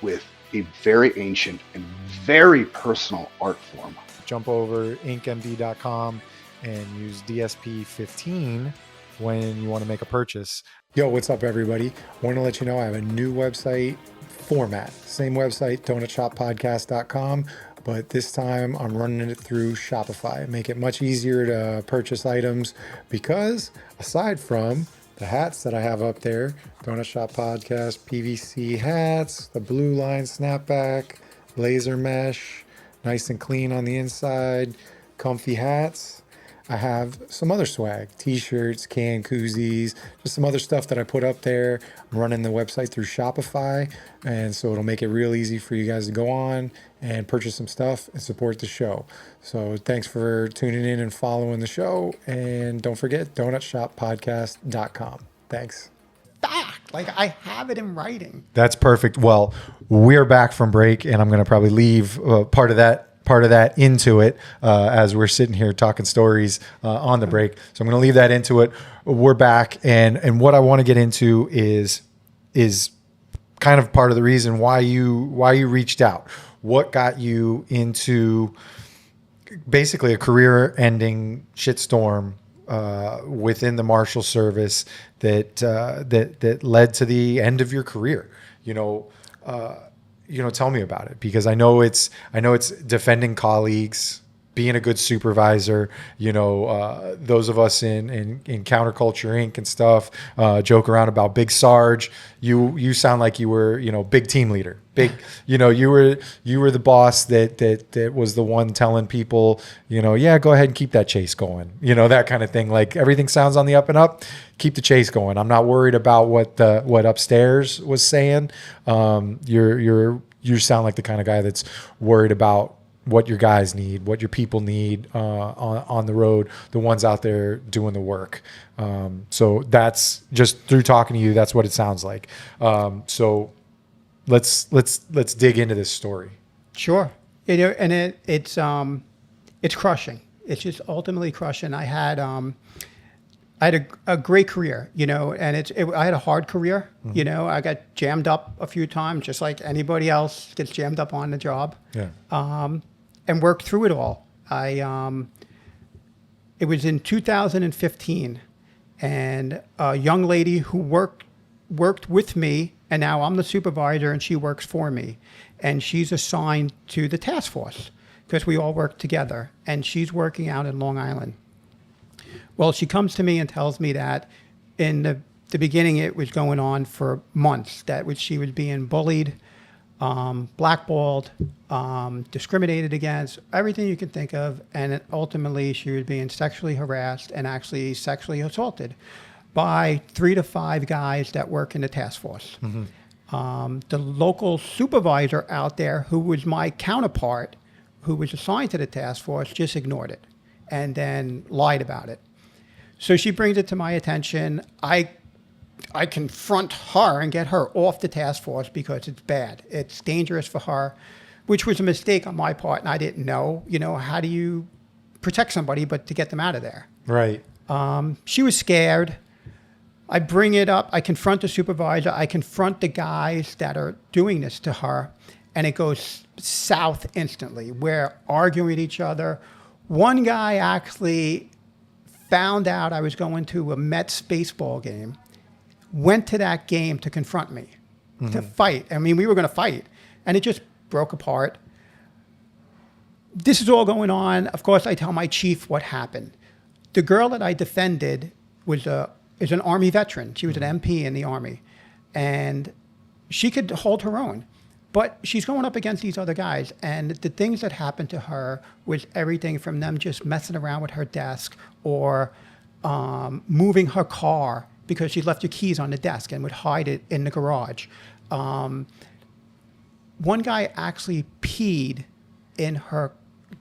with a very ancient and very personal art form. Jump over inkmd.com and use DSP15 when you want to make a purchase. Yo, what's up, everybody? I want to let you know I have a new website format. Same website, donutshoppodcast.com, but this time I'm running it through Shopify. Make it much easier to purchase items because aside from the hats that I have up there, Donut Shop Podcast, PVC hats, the blue line snapback, laser mesh, nice and clean on the inside, comfy hats. I have some other swag, t-shirts, can koozies, just some other stuff that I put up there. I'm running the website through Shopify, and so it'll make it real easy for you guys to go on and purchase some stuff and support the show. So thanks for tuning in and following the show, and don't forget donutshoppodcast.com. Thanks. Fact. Like, I have it in writing. That's perfect. Well, we're back from break, and I'm going to probably leave part of that into it as we're sitting here talking stories on the break. So I'm going to leave that into it. We're back, and what I want to get into is kind of part of the reason why you reached out. What got you into basically a career-ending shitstorm within the Marshal Service that led to the end of your career? tell me about it, because I know it's defending colleagues, being a good supervisor. Those of us in Counterculture Inc. and stuff joke around about Big Sarge. You sound like you were big team leader. Big, you were the boss that was the one telling people, yeah, go ahead and keep that chase going. That kind of thing. Like, everything sounds on the up and up. Keep the chase going. I'm not worried about what upstairs was saying. You sound like the kind of guy that's worried about what your guys need, what your people need on the road, the ones out there doing the work. So that's just through talking to you. That's what it sounds like. So let's dig into this story. Sure. It's crushing. It's just ultimately crushing. I had a great career, and I had a hard career. I got jammed up a few times, just like anybody else gets jammed up on the job. Yeah. And worked through it all. It was in 2015, and a young lady who worked with me, and now I'm the supervisor, and she works for me, and she's assigned to the task force because we all work together, and she's working out in Long Island. Well, she comes to me and tells me that in the beginning, it was going on for months, she was being bullied, blackballed, discriminated against, everything you can think of. And ultimately, she was being sexually harassed and actually sexually assaulted by 3 to 5 guys that work in the task force. Mm-hmm. The local supervisor out there, who was my counterpart, who was assigned to the task force, just ignored it and then lied about it. So she brings it to my attention. I confront her and get her off the task force because it's bad. It's dangerous for her, which was a mistake on my part, and I didn't know. How do you protect somebody but to get them out of there? Right. She was scared. I bring it up. I confront the supervisor. I confront the guys that are doing this to her, and it goes south instantly. We're arguing with each other. One guy actually found out I was going to a Mets baseball game, went to that game to confront me, to fight. I mean, we were going to fight, and it just broke apart. This is all going on. Of course, I tell my chief what happened. The girl that I defended is an Army veteran. She was an MP in the Army, and she could hold her own. But she's going up against these other guys, and the things that happened to her was everything from them just messing around with her desk or moving her car because she left her keys on the desk and would hide it in the garage. One guy actually peed in her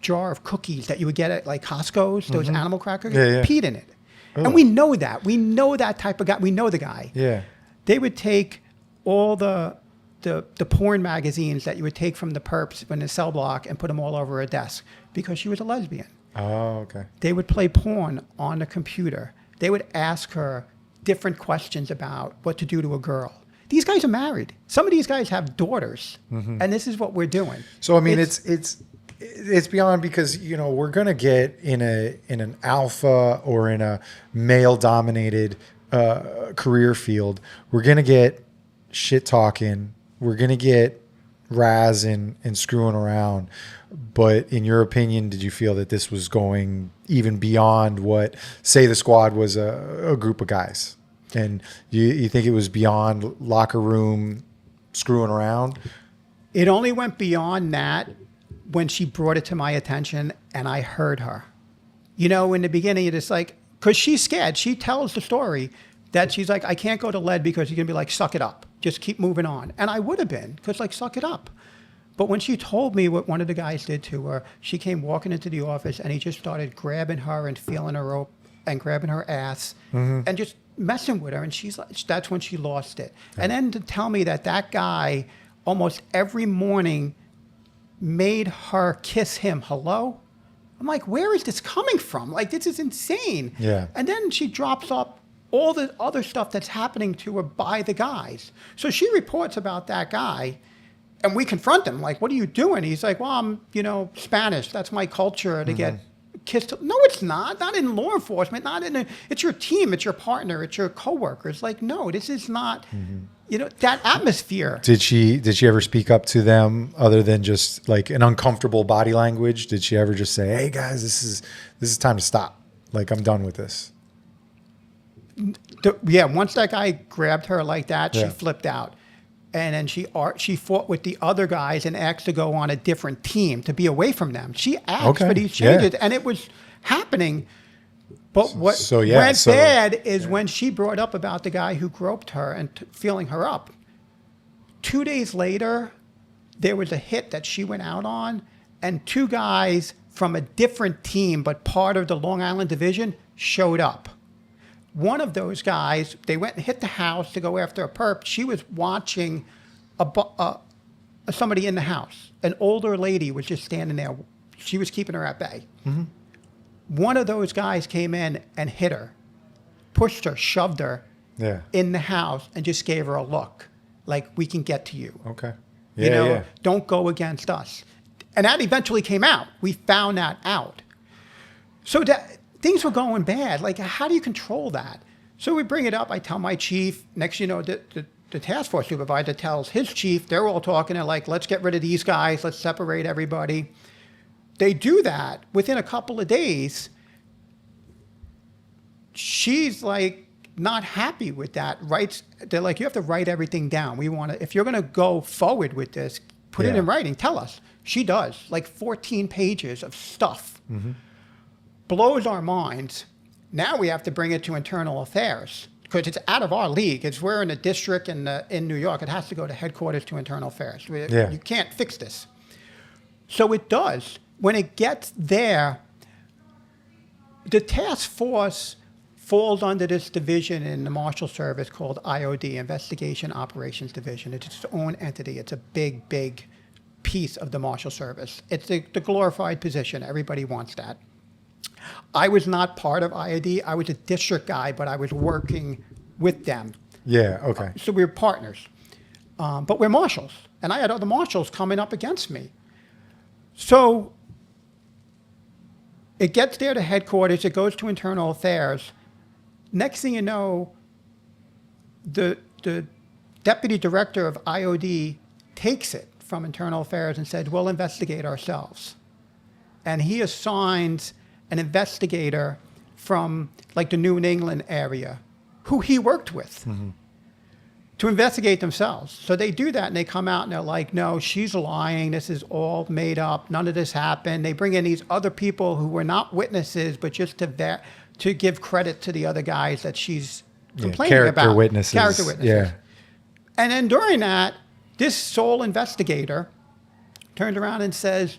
jar of cookies that you would get at like Costco's, those animal crackers. Yeah. Peed in it. Oh. And we know that. We know that type of guy. We know the guy. Yeah. They would take all the porn magazines that you would take from the perps in the cell block and put them all over her desk because she was a lesbian. Oh, okay. They would play porn on the computer. They would ask her different questions about what to do to a girl. These guys are married. Some of these guys have daughters, and this is what we're doing. So I mean, it's beyond, because we're gonna get in an alpha or in a male dominated career field. We're gonna get shit talking. We're gonna get razzing and screwing around. But in your opinion, did you feel that this was going even beyond what, say, the squad was a group of guys? And you think it was beyond locker room screwing around? It only went beyond that when she brought it to my attention and I heard her. In the beginning, it's like, because she's scared. She tells the story that she's like, I can't go to lead because he's going to be like, suck it up. Just keep moving on. And I would have been, because like, suck it up. But when she told me what one of the guys did to her, she came walking into the office and he just started grabbing her and feeling her rope and grabbing her ass and just messing with her. And she's like, that's when she lost it. Yeah. And then to tell me that guy almost every morning made her kiss him. Hello? I'm like, where is this coming from? Like, this is insane. Yeah. And then she drops up all the other stuff that's happening to her by the guys. So she reports about that guy, and we confront him, like, what are you doing? He's like, well, I'm, Spanish. That's my culture to get kiss. No, it's not. Not in law enforcement. Not in. It's your team. It's your partner. It's your coworkers. Like, no, this is not. You know, that atmosphere. Did she ever speak up to them other than just like an uncomfortable body language? Did she ever just say, "Hey guys, this is time to stop. Like, I'm done with this." Yeah, once that guy grabbed her like that, she Yeah. flipped out. And then she fought with the other guys and asked to go on a different team to be away from them. She asked Okay, for these yeah. changes, and it was happening. But what so, yeah, went so- bad is when she brought up about the guy who groped her and feeling her up. 2 days later, there was a hit that she went out on, and 2 guys from a different team but part of the Long Island division showed up. One of those guys, they went and hit the house to go after a perp. She was watching somebody in the house. An older lady was just standing there. She was keeping her at bay. One of those guys came in and hit her, pushed her, shoved her Yeah. in the house, and just gave her a look, like, we can get to you. Okay. You know, don't go against us. And that eventually came out. We found that out. So that things were going bad. Like, how do you control that? So we bring it up. I tell my chief. Next, you know, the task force supervisor tells his chief. They're all talking. They're like, let's get rid of these guys. Let's separate everybody. They do that. Within a couple of days, she's like not happy with that. They're like, you have to write everything down. We want to, if you're going to go forward with this, put it Yeah. in writing. Tell us. She does, like 14 pages of stuff. Blows our minds. Now we have to bring it to internal affairs because it's out of our league. We're in a district in New York. It has to go to headquarters to internal affairs. Yeah. You can't fix this. So it does. When it gets there, the task force falls under this division in the Marshal Service called IOD, Investigation Operations Division. It's its own entity. It's a big, big piece of the Marshal Service. It's the glorified position. Everybody wants that. I was not part of IOD. I was a district guy, but I was working with them. Yeah. Okay. So we were partners. But we're marshals. And I had other marshals coming up against me. So it gets there to headquarters. It goes to internal affairs. Next thing you know, the deputy director of IOD takes it from internal affairs and said, we'll investigate ourselves. And he assigns an investigator from like the New England area who he worked with to investigate themselves. So they do that and they come out and they're like, no, she's lying. This is all made up. None of this happened. They bring in these other people who were not witnesses, but just to give credit to the other guys that she's complaining character about. witnesses. Character witnesses. Yeah. And then during that, this sole investigator turns around and says,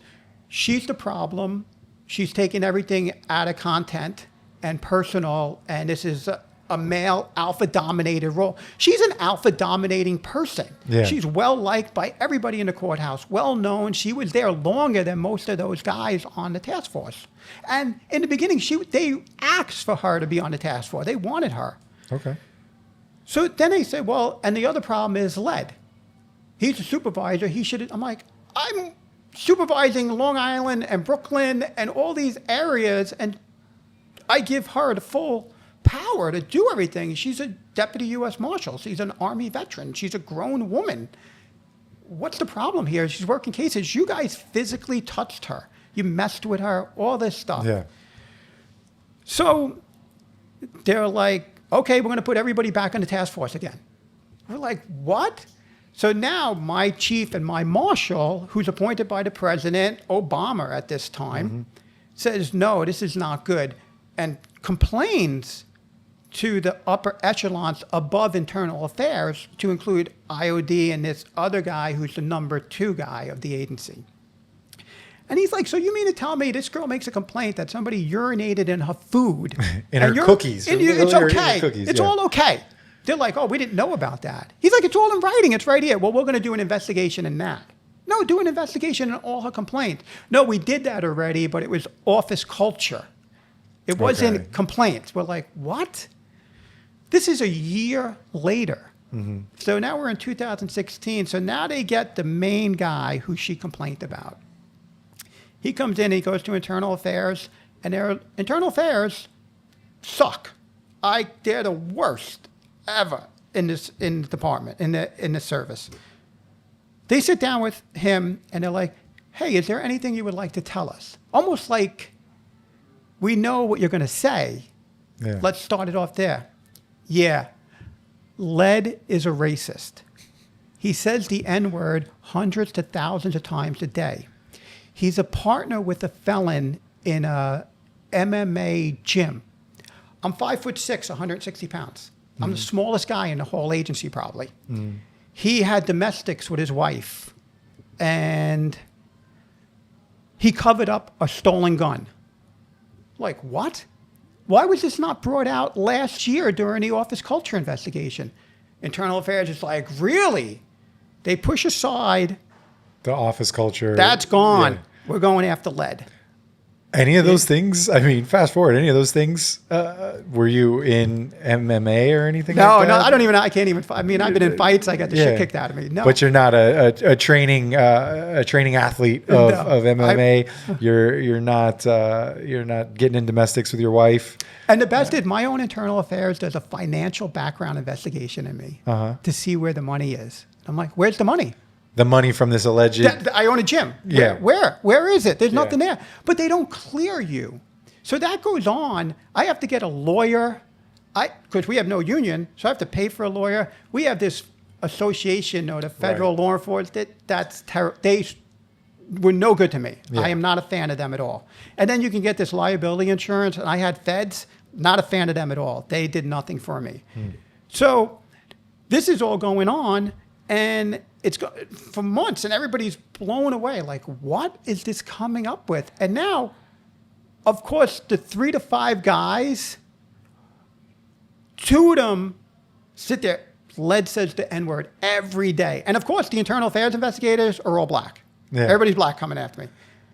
she's the problem. She's taking everything out of content and personal, and this is a male alpha-dominated role. She's an alpha-dominating person. Yeah. She's well-liked by everybody in the courthouse, well-known. She was there longer than most of those guys on the task force. And in the beginning, they asked for her to be on the task force. They wanted her. Okay. So then they say, well, and the other problem is Led. He's a supervisor. He should. I'm like, I'm supervising Long Island and Brooklyn and all these areas, and I give her the full power to do everything. She's a deputy U.S. Marshal. She's an Army veteran. She's a grown woman. What's the problem here? She's working cases. You guys physically touched her. You messed with her, all this stuff. Yeah. So they're like, okay, we're going to put everybody back on the task force again. We're like, what? So now my chief and my marshal, who's appointed by the president, Obama at this time, says, no, this is not good, and complains to the upper echelons above internal affairs, to include IOD and this other guy who's the number 2 guy of the agency. And he's like, so you mean to tell me this girl makes a complaint that somebody urinated in her food? In and her cookies. It's Her okay. cookies, It's yeah. all okay. They're like, oh, we didn't know about that. He's like, it's all in writing. It's right here. Well, we're going to do an investigation in that. No, do an investigation in all her complaints. No, we did that already, but it was office culture. It wasn't Okay. complaints. We're like, what? This is a year later. So now we're in 2016. So now they get the main guy who she complained about. He comes in, he goes to internal affairs, and their internal affairs suck. They're the worst ever in the department, in the service. They sit down with him and they're like, "Hey, is there anything you would like to tell us?" Almost like, we know what you're going to say. Yeah. Let's start it off there. Yeah, Led is a racist. He says the N-word hundreds to thousands of times a day. He's a partner with a felon in a MMA gym. I'm 5'6", 160 pounds. I'm the smallest guy in the whole agency, probably. He had domestics with his wife, and he covered up a stolen gun. Like, what? Why was this not brought out last year during the office culture investigation? Internal Affairs is like, really? They push aside. The office culture. That's gone. Yeah. We're going after Led. Any of those things? I mean, fast forward. Any of those things? Were you in MMA or anything? No, like no, that? I don't even. I can't even. I mean, I've been in fights. I got the shit kicked out of me. No, But you're not a training athlete of MMA. You're not getting in domestics with your wife. And the best is my own internal affairs does a financial background investigation in me to see where the money is. I'm like, where's the money? The money from this alleged. I own a gym. Yeah. Where is it? There's nothing there. But they don't clear you. So that goes on. I have to get a lawyer. Because we have no union, so I have to pay for a lawyer. We have this association, the federal law enforcement. That's terrible. They were no good to me. Yeah. I am not a fan of them at all. And then you can get this liability insurance. And I had feds. Not a fan of them at all. They did nothing for me. So this is all going on, and it's for months, and everybody's blown away. Like, what is this coming up with? And now, of course, the 3 to 5 guys, 2 of them sit there. Led says the N-word every day. And of course, the internal affairs investigators are all black. Yeah. Everybody's black coming after me.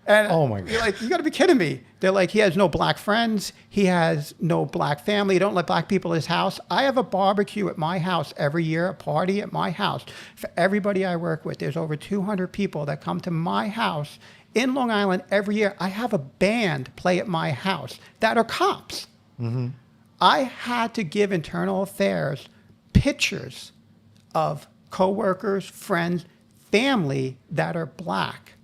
And Oh my God. you're like, you got to be kidding me. They're like, he has no black friends. He has no black family. He don't let black people in his house. I have a barbecue at my house every year, a party at my house for everybody I work with. There's over 200 people that come to my house in Long Island every year. I have a band play at my house that are cops. I had to give internal affairs pictures of coworkers, friends, family that are black.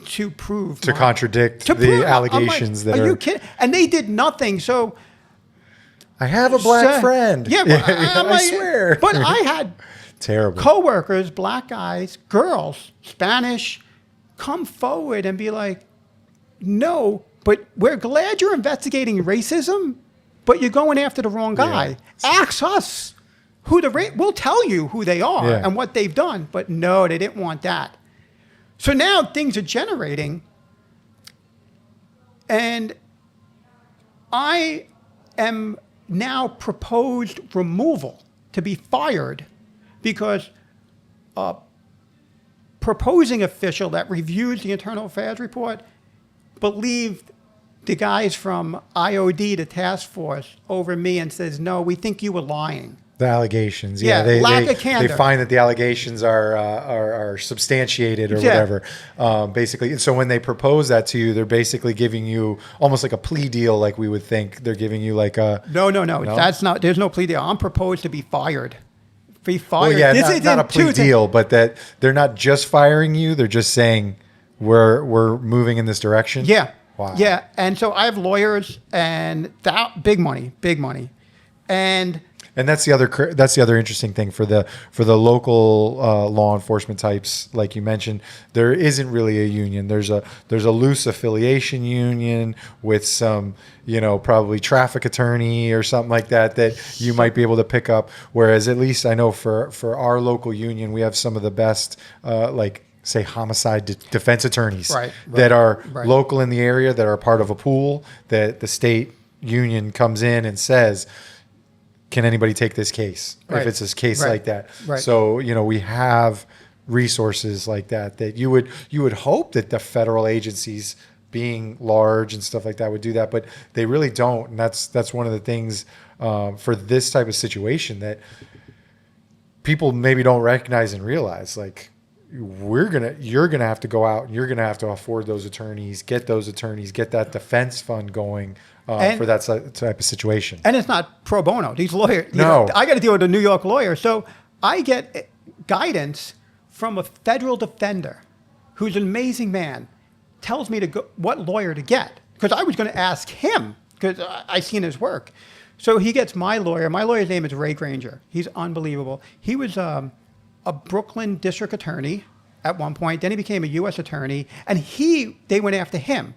To prove to contradict the allegations like, that are you kidding? And they did nothing. So I have a black friend. Yeah, but I swear. But I had terrible coworkers, black guys, girls, Spanish, come forward and be like, "No, but we're glad you're investigating racism, but you're going after the wrong guy. Ask us who we'll tell you who they are and what they've done." But no, they didn't want that. So now things are generating, and I am now proposed removal to be fired because a proposing official that reviews the internal affairs report believed the guys from IOD, the task force, over me and says, "No, we think you were lying." the allegations. Yeah, lack of candor. They find that the allegations are substantiated or whatever. Basically, so when they propose that to you, they're basically giving you almost like a plea deal, like we would think. They're giving you like a no. That's not. There's no plea deal. I'm proposed to be fired. Be fired. Well, yeah, This not a isn't plea deal, but that they're not just firing you. They're just saying we're moving in this direction. Yeah. Wow. Yeah, and so I have lawyers and that big money, And that's the other interesting thing for the local law enforcement types, like you mentioned. There isn't really a union. There's a loose affiliation union with some, probably traffic attorney or something like that you might be able to pick up. Whereas at least I know for our local union, we have some of the best say homicide defense attorneys that are local in the area, that are part of a pool that the state union comes in and says, can anybody take this case if it's a case like that? Right. So, we have resources like that you would hope that the federal agencies, being large and stuff like that, would do that, but they really don't. And that's one of the things for this type of situation that people maybe don't recognize and realize. Like, you're gonna have to go out and you're gonna have to afford those attorneys, get that defense fund going for that type of situation. And it's not pro bono. These lawyers, No. I got to deal with a New York lawyer. So I get guidance from a federal defender who's an amazing man, tells me to go, what lawyer to get. Because I was going to ask him, because I seen his work. So he gets my lawyer. My lawyer's name is Ray Granger. He's unbelievable. He was a Brooklyn district attorney at one point. Then he became a U.S. attorney. And they went after him.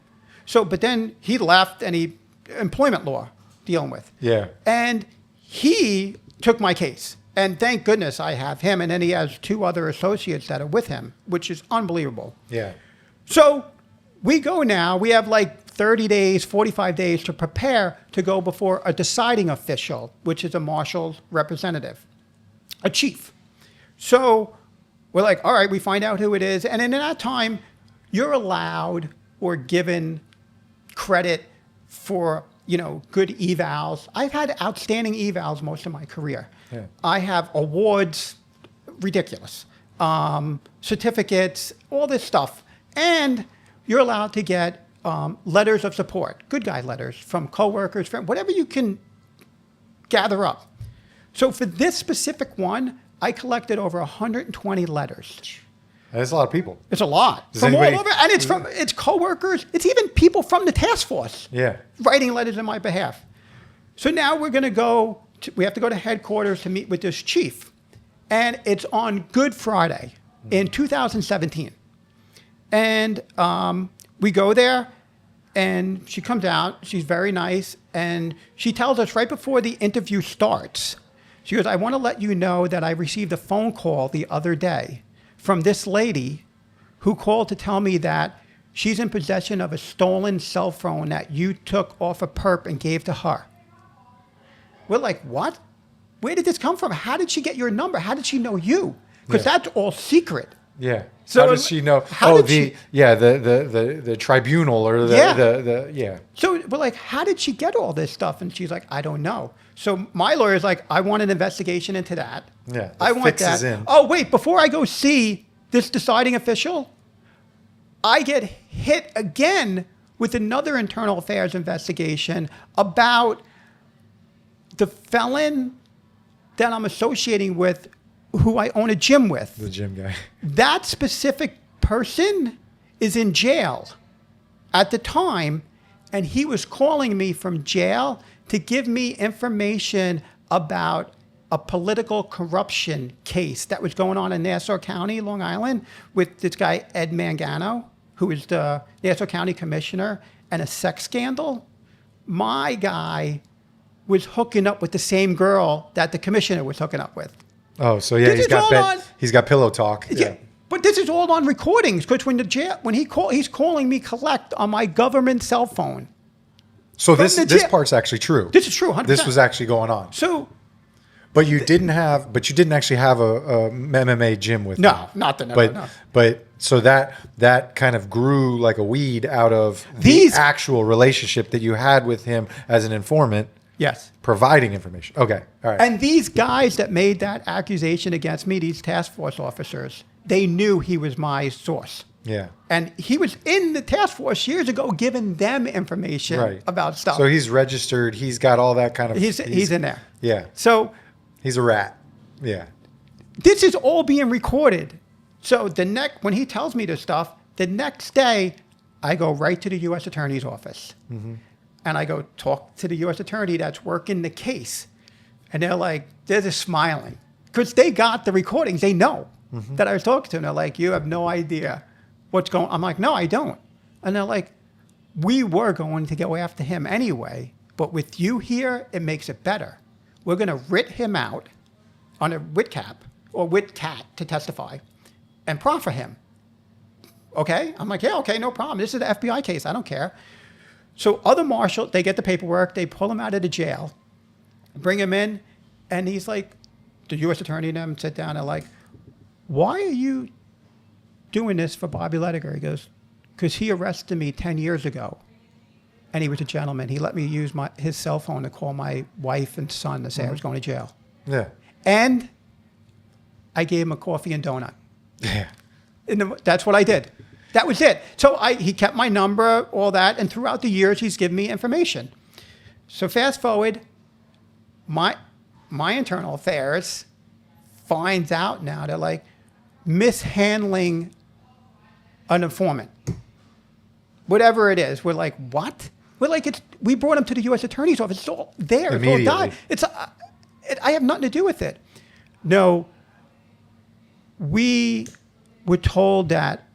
So, but then he left and he employment law dealing with. Yeah. And he took my case. And thank goodness I have him. And then he has 2 other associates that are with him, which is unbelievable. Yeah. So we go now. We have like 30 days, 45 days to prepare to go before a deciding official, which is a marshal's representative, a chief. So we're like, all right, we find out who it is. And in that time, you're allowed or given credit for, good evals. I've had outstanding evals most of my career. Yeah. I have awards, ridiculous, certificates, all this stuff. And you're allowed to get letters of support, good guy letters from coworkers, from whatever you can gather up. So for this specific one, I collected over 120 letters. That's a lot of people. It's a lot. Does From anybody- all over, and it's coworkers. It's even people from the task force. Yeah. Writing letters on my behalf. So now we have to go to headquarters to meet with this chief. And it's on Good Friday in 2017. And we go there, and she comes out. She's very nice. And she tells us right before the interview starts, she goes, I want to let you know that I received a phone call the other day from this lady who called to tell me that she's in possession of a stolen cell phone that you took off a perp and gave to her. We're like, what? Where did this come from? How did she get your number? How did she know you? Because that's all secret. Yeah. So how does she know? how did she- The tribunal or the. So we're like, how did she get all this stuff? And she's like, I don't know. So my lawyer's like, I want an investigation into that. Yeah, the I want fix that. is in. Oh, wait, before I go see this deciding official, I get hit again with another internal affairs investigation about the felon that I'm associating with, who I own a gym with. The gym guy. That specific person is in jail at the time, and he was calling me from jail to give me information about a political corruption case that was going on in Nassau County, Long Island, with this guy, Ed Mangano, who is the Nassau County commissioner, and a sex scandal. My guy was hooking up with the same girl that the commissioner was hooking up with. Oh, so yeah, This is all he's got pillow talk. Yeah. But this is all on recordings, because he's calling me collect on my government cell phone. So From this the this jail. part's actually true. This is true, 100%. This was actually going on. So But you didn't actually have a MMA gym with no, him. not the But no. but so that kind of grew like a weed out of These- the actual relationship that you had with him as an informant, Yes. providing information. Okay, all right. And these guys that made that accusation against me, these task force officers, they knew he was my source. yeah, And he was in the task force years ago giving them information right. about stuff. So he's registered. He's got all that kind of. he's in there. Yeah, So he's a rat. Yeah, this is all being recorded. So when he tells me this stuff, the next day I go right to the U.S. Attorney's office. Mm-hmm. And I go talk to the U.S. Attorney that's working the case. And they're just smiling. Because they got the recordings. They know that I was talking to them. They're like, you have no idea what's going on. I'm like, no, I don't. And they're like, we were going to go after him anyway. But with you here, it makes it better. We're going to writ him out on a writ cap or writ cat to testify and proffer him. Okay? I'm like, yeah, okay, no problem. This is an FBI case. I don't care. So other marshals, they get the paperwork, they pull him out of the jail, bring him in, and he's like, the U.S. attorney and them sit down and like, why are you doing this for Bobby Ledogar? He goes, because he arrested me 10 years ago, and he was a gentleman. He let me use his cell phone to call my wife and son to say I was going to jail. yeah, And I gave him a coffee and donut. yeah. That's what I did. That was it. So he kept my number, all that, and throughout the years, he's given me information. So fast forward, my internal affairs finds out now they're like mishandling an informant. Whatever it is, we're like, what? We're like, we brought him to the U.S. Attorney's Office. It's all there. It's all done. I have nothing to do with it. No, we were told that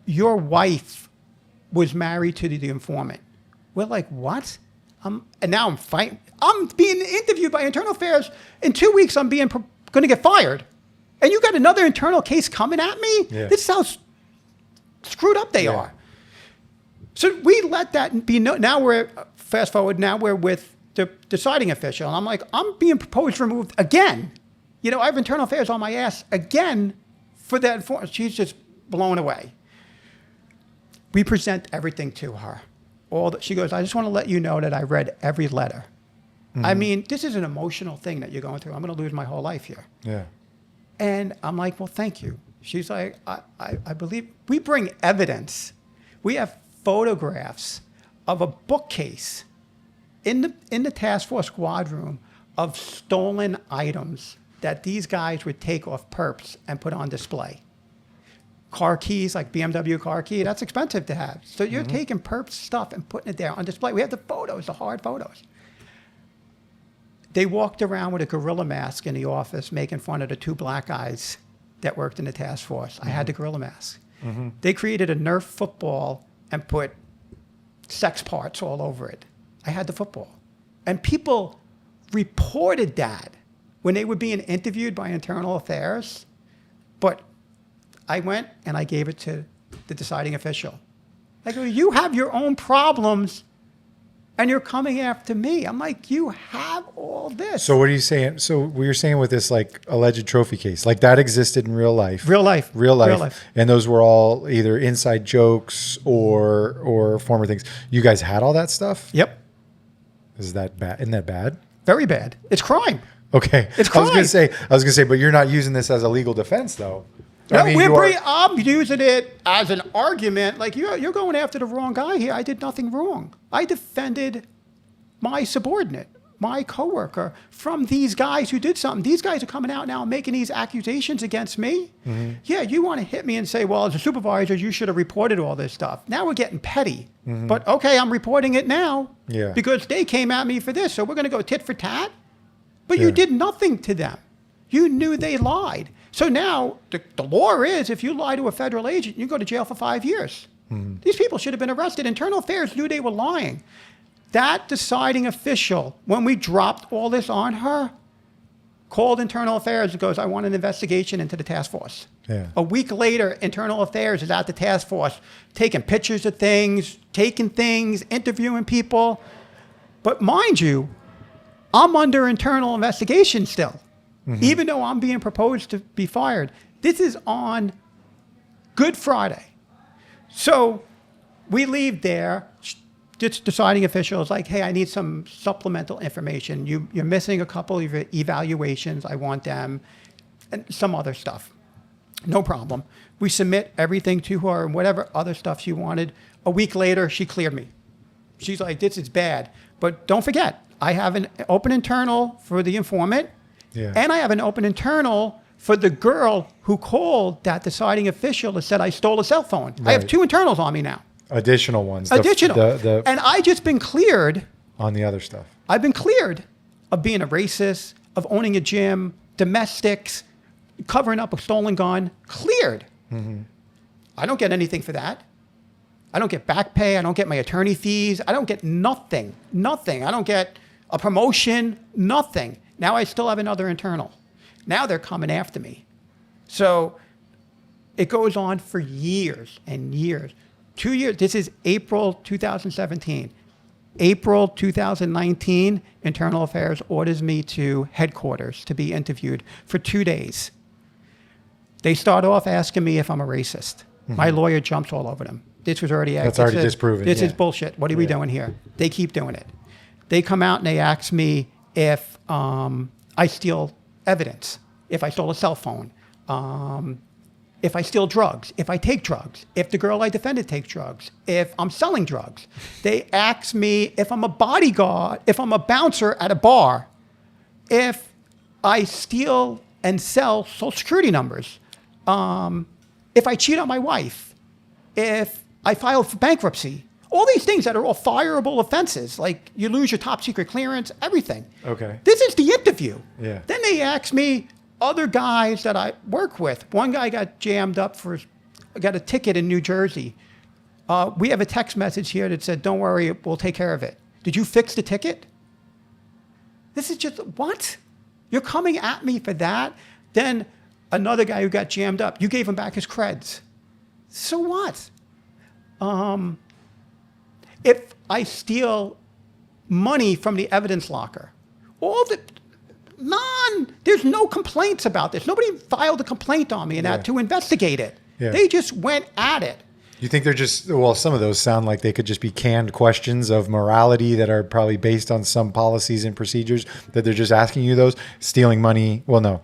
your wife was married to the informant. We're like, what? And now I'm fighting. I'm being interviewed by Internal Affairs. In 2 weeks, I'm going to get fired. And you got another internal case coming at me? Yeah. This is how screwed up they are. So we let that be known. Now we're, fast forward, now we're with the deciding official. And I'm like, I'm being proposed removed again. You know, I have Internal Affairs on my ass again for that. She's just blown away. We present everything to her. She goes, I just want to let you know that I read every letter. Mm-hmm. I mean, this is an emotional thing that you're going through. I'm going to lose my whole life here. Yeah. And I'm like, well, thank you. She's like, I believe we bring evidence. We have photographs of a bookcase in the task force squad room of stolen items that these guys would take off perps and put on display. Car keys, like BMW car key, that's expensive to have. So you're taking perp stuff and putting it there on display. We have the photos, the hard photos. They walked around with a gorilla mask in the office making fun of the two black guys that worked in the task force. I had the gorilla mask. They created a Nerf football and put sex parts all over it. I had the football. And people reported that when they were being interviewed by Internal Affairs. But I went and I gave it to the deciding official. I go, you have your own problems and you're coming after me. I'm like, you have all this. So what are you saying? So what you're saying with this like alleged trophy case, like that existed in real life? Real life. And those were all either inside jokes or former things. You guys had all that stuff? Yep. Is that bad? Isn't that bad? Very bad. It's crime. Okay. It's crime. I was gonna say, but you're not using this as a legal defense though. No, I mean, I'm using it as an argument. Like, you're going after the wrong guy here. I did nothing wrong. I defended my subordinate, my coworker, from these guys who did something. These guys are coming out now and making these accusations against me. Yeah, you want to hit me and say, well, as a supervisor, you should have reported all this stuff. Now we're getting petty. But, okay, I'm reporting it now because they came at me for this. So we're going to go tit for tat? But you did nothing to them. You knew they lied. So now the law is if you lie to a federal agent, you go to jail for 5 years. These people should have been arrested. Internal Affairs knew they were lying. That deciding official, when we dropped all this on her, called Internal Affairs and goes, I want an investigation into the task force. Yeah. A week later, Internal Affairs is at the task force, taking pictures of things, taking things, interviewing people. But mind you, I'm under internal investigation still. Even though I'm being proposed to be fired. This is on Good Friday. So we leave there. This deciding official is like, hey, I need some supplemental information. You're missing a couple of evaluations. I want them. And some other stuff. No problem. We submit everything to her and whatever other stuff she wanted. A week later, she cleared me. She's like, this is bad. But don't forget, I have an open internal for the informant. Yeah. And I have an open internal for the girl who called that deciding official that said I stole a cell phone. Right. I have 2 internals on me now. Additional ones. Additional. And I just been cleared. On the other stuff. I've been cleared of being a racist, of owning a gym, domestics, covering up a stolen gun. Cleared. I don't get anything for that. I don't get back pay. I don't get my attorney fees. I don't get nothing. Nothing. I don't get a promotion. Nothing. Now I still have another internal. Now they're coming after me. So it goes on for years and years. 2 years. This is April 2017. April 2019, Internal Affairs orders me to headquarters to be interviewed for 2 days. They start off asking me if I'm a racist. My lawyer jumps all over them. This was already... That's already disproven. This is bullshit. What are we doing here? They keep doing it. They come out and they ask me if I steal evidence, if I stole a cell phone, if I steal drugs, if I take drugs, if the girl I defended takes drugs, if I'm selling drugs. They ask me if I'm a bodyguard, if I'm a bouncer at a bar, if I steal and sell social security numbers, if I cheat on my wife, if I file for bankruptcy. All these things that are all fireable offenses, like you lose your top secret clearance, everything. Okay. This is the interview. Yeah. Then they ask me other guys that I work with. One guy got jammed up got a ticket in New Jersey. We have a text message here that said, don't worry, we'll take care of it. Did you fix the ticket? This is just, what? You're coming at me for that? Then another guy who got jammed up, you gave him back his creds. So what? If I steal money from the evidence locker, there's no complaints about this. Nobody filed a complaint on me to investigate it. Yeah. They just went at it. You think they're just, well, some of those sound like they could just be canned questions of morality that are probably based on some policies and procedures that they're just asking you those. Stealing money, well, no.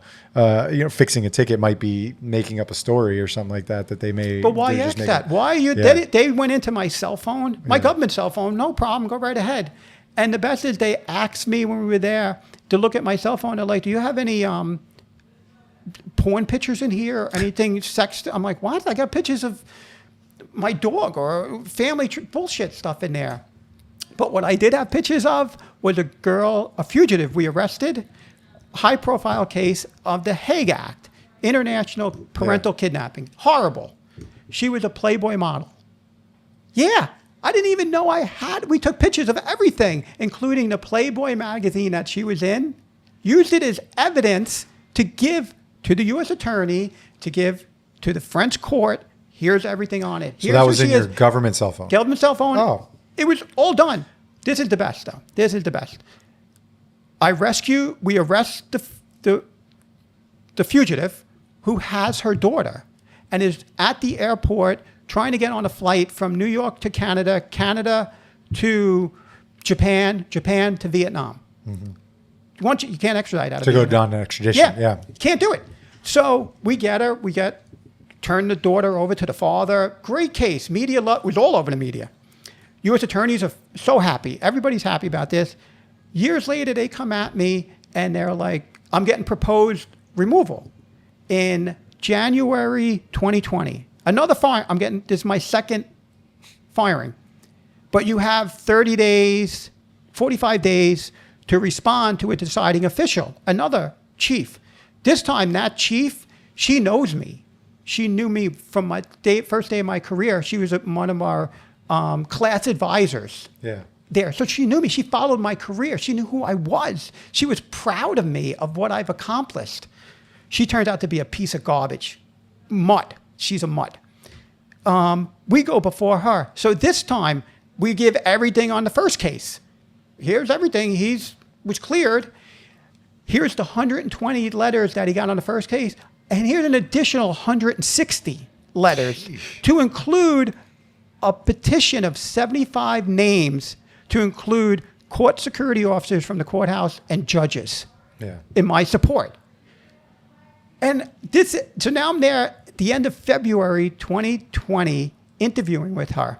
Fixing a ticket might be making up a story or something like that they may. But why ask that? Why are you? Yeah. They went into my cell phone, my government cell phone, no problem, go right ahead. And the best is they asked me when we were there to look at my cell phone. They're like, do you have any porn pictures in here or anything sex? I'm like, what? I got pictures of my dog or family bullshit stuff in there. But what I did have pictures of was a fugitive we arrested, high profile case of the Hague Act, international parental kidnapping. Horrible. She was a Playboy model. Yeah. I didn't even know we took pictures of everything, including the Playboy magazine that she was in, used it as evidence to give to the U.S. attorney, to give to the French court. Here's everything on it. So that was in your government cell phone? Government cell phone. Oh. It was all done. This is the best, though. This is the best. We arrest the fugitive who has her daughter and is at the airport trying to get on a flight from New York to Canada, Canada to Japan, Japan to Vietnam. Mm-hmm. You can't extradite out of Vietnam. To go down to extradition, yeah. Can't do it. So we get her, turn the daughter over to the father. Great case. Media was all over the media. U.S. attorneys are so happy. Everybody's happy about this. Years later, they come at me and they're like, I'm getting proposed removal. In January 2020, another fire. This is my second firing. But you have 30 days, 45 days to respond to a deciding official, another chief. This time, that chief, she knows me. She knew me from my first day of my career. She was one of our class advisors there. So she knew me. She followed my career. She knew who I was. She was proud of me, of what I've accomplished. She turned out to be a piece of garbage. Mutt. She's a mutt. We go before her. So this time, we give everything on the first case. Here's everything. Was cleared. Here's the 120 letters that he got on the first case. And here's an additional 160 letters to include a petition of 75 names to include court security officers from the courthouse and judges in my support. And so now I'm there at the end of February 2020 interviewing with her.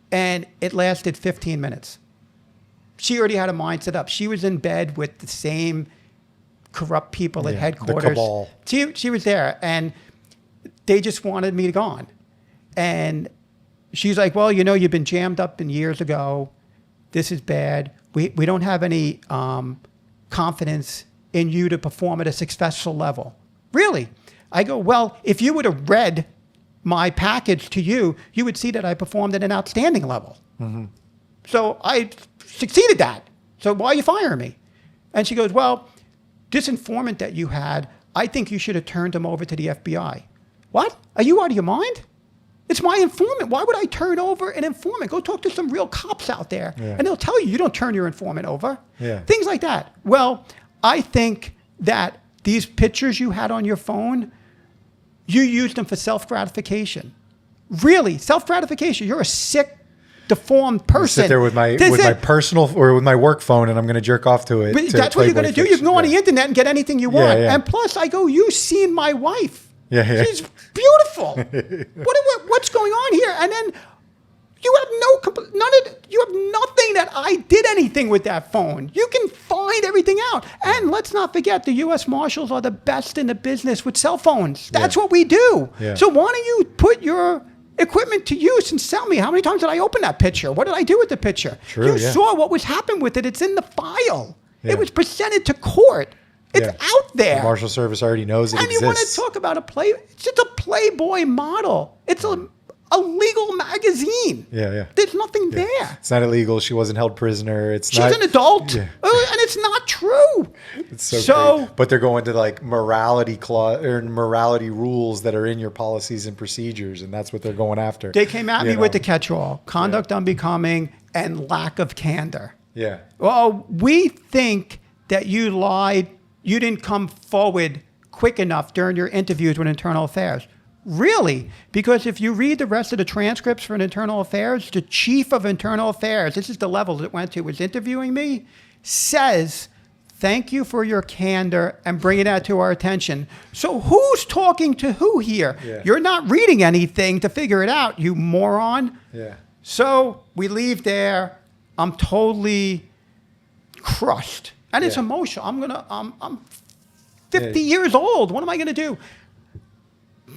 And it lasted 15 minutes. She already had a mind set up. She was in bed with the same corrupt people at headquarters. The cabal. She was there, and they just wanted me to go on. And she's like, well, you've been jammed up years ago. This is bad. We don't have any confidence in you to perform at a successful level. Really? I go, well, if you would have read my package to you, you would see that I performed at an outstanding level. Mm-hmm. So I succeeded that. So why are you firing me? And she goes, well, this informant that you had, I think you should have turned him over to the FBI. What? Are you out of your mind? It's my informant. Why would I turn over an informant? Go talk to some real cops out there, and they'll tell you don't turn your informant over. Yeah. Things like that. Well, I think that these pictures you had on your phone, you used them for self-gratification. Really, self-gratification. You're a sick, deformed person. Sit there with my personal or with my work phone, and I'm going to jerk off to it. But that's what you're going to do. You can go on the internet and get anything you want. Yeah. And plus, you've seen my wife. Yeah, yeah. She's beautiful. What's going on here? And then you have you have nothing that I did anything with that phone. You can find everything out. And let's not forget, the US Marshals are the best in the business with cell phones. That's what we do. Yeah. So why don't you put your equipment to use and sell me? How many times did I open that picture? What did I do with the picture? True, you yeah. saw what was happened with it. It's in the file. Yeah. It was presented to court. It's out there. The Marshal Service already knows it And exists. you want to talk about it's just a Playboy model. It's a legal magazine. Yeah, yeah. There's nothing there. It's not illegal. She wasn't held prisoner. It's She's not an adult. Yeah. And it's not true. It's so great. But they're going to like morality clause or morality rules that are in your policies and procedures, and that's what they're going after. They came at me with the catch-all: conduct unbecoming and lack of candor. Yeah. Well, we think that you lied. You didn't come forward quick enough during your interviews with Internal Affairs. Really? Because if you read the rest of the transcripts for Internal Affairs, the chief of Internal Affairs, this is the level it went to, was interviewing me, says, thank you for your candor and bringing that to our attention. So who's talking to who here? Yeah. You're not reading anything to figure it out, you moron. Yeah. So we leave there. I'm totally crushed. And it's emotional. I'm 50 years old. What am I gonna do?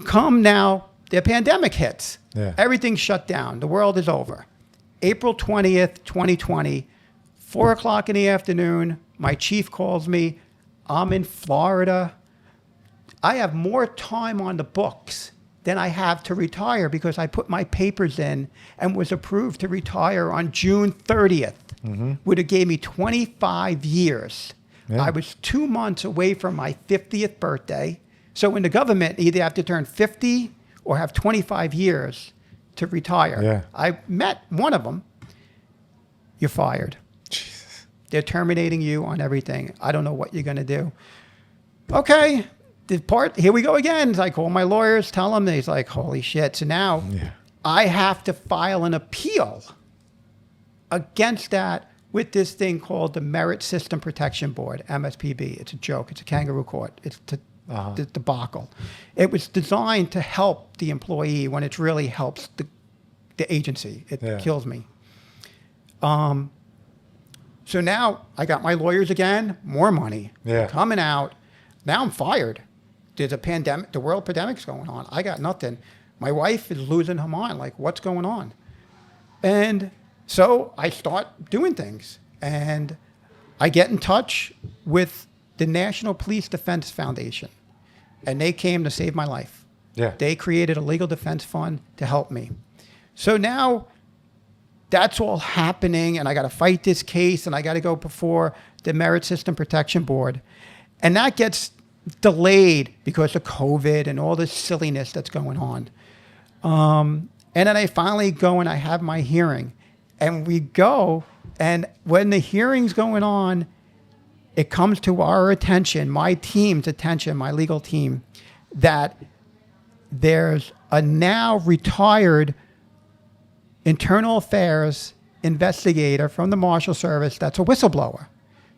Come now, the pandemic hits. Yeah. Everything's shut down. The world is over. April 20th, 2020, 4 o'clock in the afternoon, my chief calls me. I'm in Florida. I have more time on the books than I have to retire because I put my papers in and was approved to retire on June 30th. Would have gave me 25 years. Yeah. I was 2 months away from my 50th birthday. So in the government, you either have to turn 50 or have 25 years to retire. Yeah. I met one of them. You're fired. Jesus. They're terminating you on everything. I don't know what you're going to do. Okay. Here we go again. I call my lawyers, tell them. He's like, holy shit. So now I have to file an appeal against that with this thing called the Merit System Protection Board, MSPB. It's a joke. It's a kangaroo court. It's the debacle. It was designed to help the employee when it really helps the agency. It kills me. So now I got my lawyers again, more money coming out. Now I'm fired. There's a pandemic, the world pandemic's going on. I got nothing. My wife is losing her mind, like, what's going on? And so I start doing things. And I get in touch with the National Police Defense Foundation. And they came to save my life. Yeah. They created a legal defense fund to help me. So now that's all happening, and I got to fight this case, and I got to go before the Merit System Protection Board. And that gets delayed because of COVID and all this silliness that's going on. And then I finally go and I have my hearing. And we go, and when the hearing's going on, it comes to our attention, my team's attention, my legal team, that there's a now retired internal affairs investigator from the Marshal Service that's a whistleblower.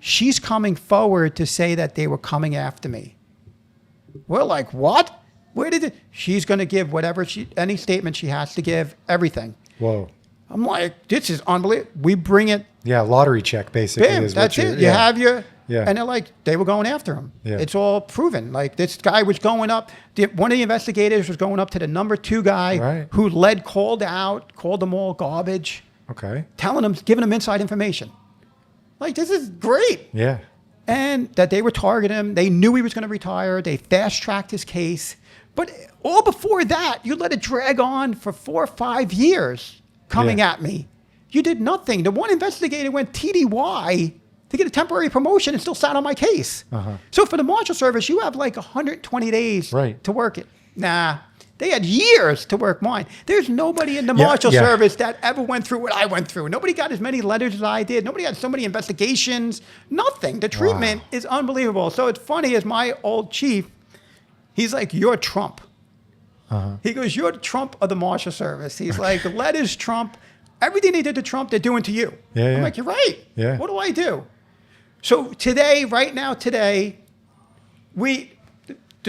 She's coming forward to say that they were coming after me. We're like, what? Where did it? She's going to give any statement she has to give, everything. Whoa. I'm like, this is unbelievable. We bring it. Yeah, lottery check basically. Bam, Is that's what it. You have your. Yeah. And they're like, they were going after him. Yeah. It's all proven. Like, this guy was going up. One of the investigators was going up to the number 2 guy who called them all garbage. Okay. Giving them inside information. Like, this is great. Yeah. And that they were targeting him. They knew he was going to retire. They fast-tracked his case. But all before that, you let it drag on for 4 or 5 years coming at me. You did nothing. The one investigator went TDY to get a temporary promotion and still sat on my case. So for the Marshal Service, you have like 120 days to work it. Nah, they had years to work mine. There's nobody in the Marshal Service that ever went through what I went through. Nobody got as many letters as I did. Nobody had so many investigations. Nothing. The treatment is unbelievable. So it's funny, as my old chief, he's like, you're Trump. He goes, you're the Trump of the Marshal Service. He's like, letters Trump. Everything they did to Trump, they're doing to you. I'm like, you're right. What do I do? So today, right now, the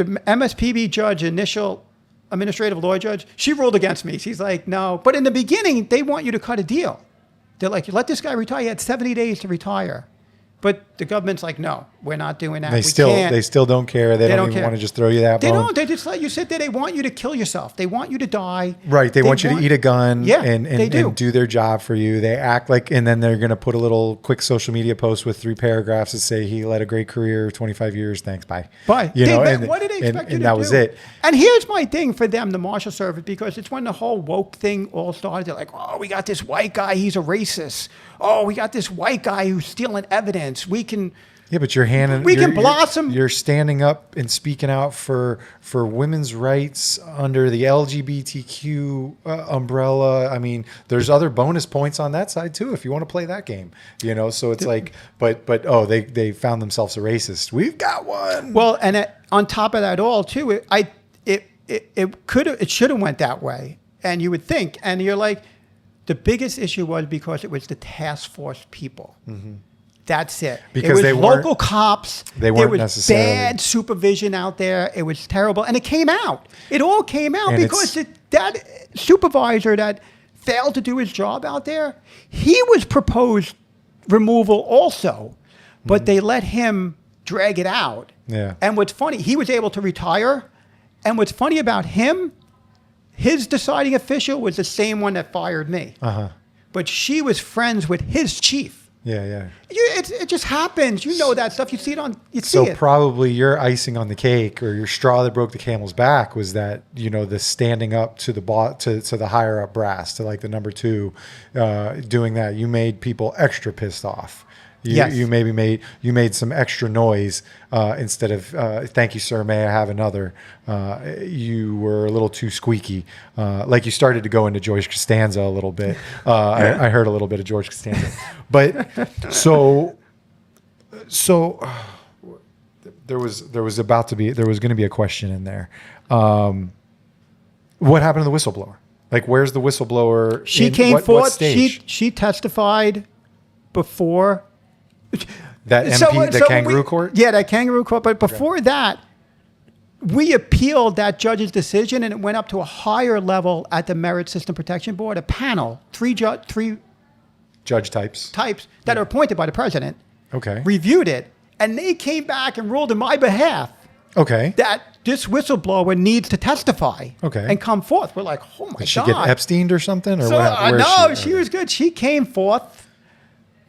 MSPB judge, initial administrative law judge, she ruled against me. She's like, no. But in the beginning, they want you to cut a deal. They're like, let this guy retire. He had 70 days to retire. But the government's like, no, we're not doing that. They still don't care. They don't even care. want to just throw you that They bone. don't. They just let you sit there. They want you to kill yourself. They want you to die. Right. They want you to eat a gun they do. and do their job for you. They act like, and then they're going to put a little quick social media post with 3 paragraphs that say he led a great career, 25 years. Thanks. Bye. Bye. You know, what did they expect you to do? And that was it. And here's my thing for them, the Marshal Service, because it's when the whole woke thing all started. They're like, oh, we got this white guy. He's a racist. Oh, we got this white guy who's stealing evidence. We can blossom. You're standing up and speaking out for women's rights under the LGBTQ umbrella. I mean, there's other bonus points on that side too if you want to play that game. You know, so it's like, but they found themselves a racist. We've got one. Well, and on top of that all too, it should have went that way, and you would think, and you're like, the biggest issue was because it was the task force people. Mm-hmm. That's it. Because it was they weren't local cops. They weren't there was necessarily bad supervision out there. It was terrible, and it came out. It all came out And because that supervisor that failed to do his job out there, he was proposed removal also, but they let him drag it out. Yeah. And what's funny, he was able to retire. And what's funny about him, his deciding official was the same one that fired me. Uh-huh. But she was friends with his chief. Yeah. It just happens. You know that stuff. You see it on. So probably your icing on the cake or your straw that broke the camel's back was that, you know, the standing up to the to the higher up brass, to like the number 2, doing that. You made people extra pissed off. Yes. You made some extra noise instead of thank you, sir, may I have another. You were a little too squeaky. Like you started to go into George Costanza a little bit. I heard a little bit of George Costanza, but so there was going to be a question in there. What happened to the whistleblower? Like, where's the whistleblower? She came what forth. stage? She testified before. That MP, kangaroo court? Yeah, that kangaroo court. But before that, we appealed that judge's decision, and it went up to a higher level at the Merit System Protection Board, a panel, three judge types that are appointed by the president. Okay. Reviewed it, and they came back and ruled in my behalf. Okay. That this whistleblower needs to testify. Okay. And come forth. We're like, oh my God. Did she get Epsteined or something? Or So, where she was good. She came forth,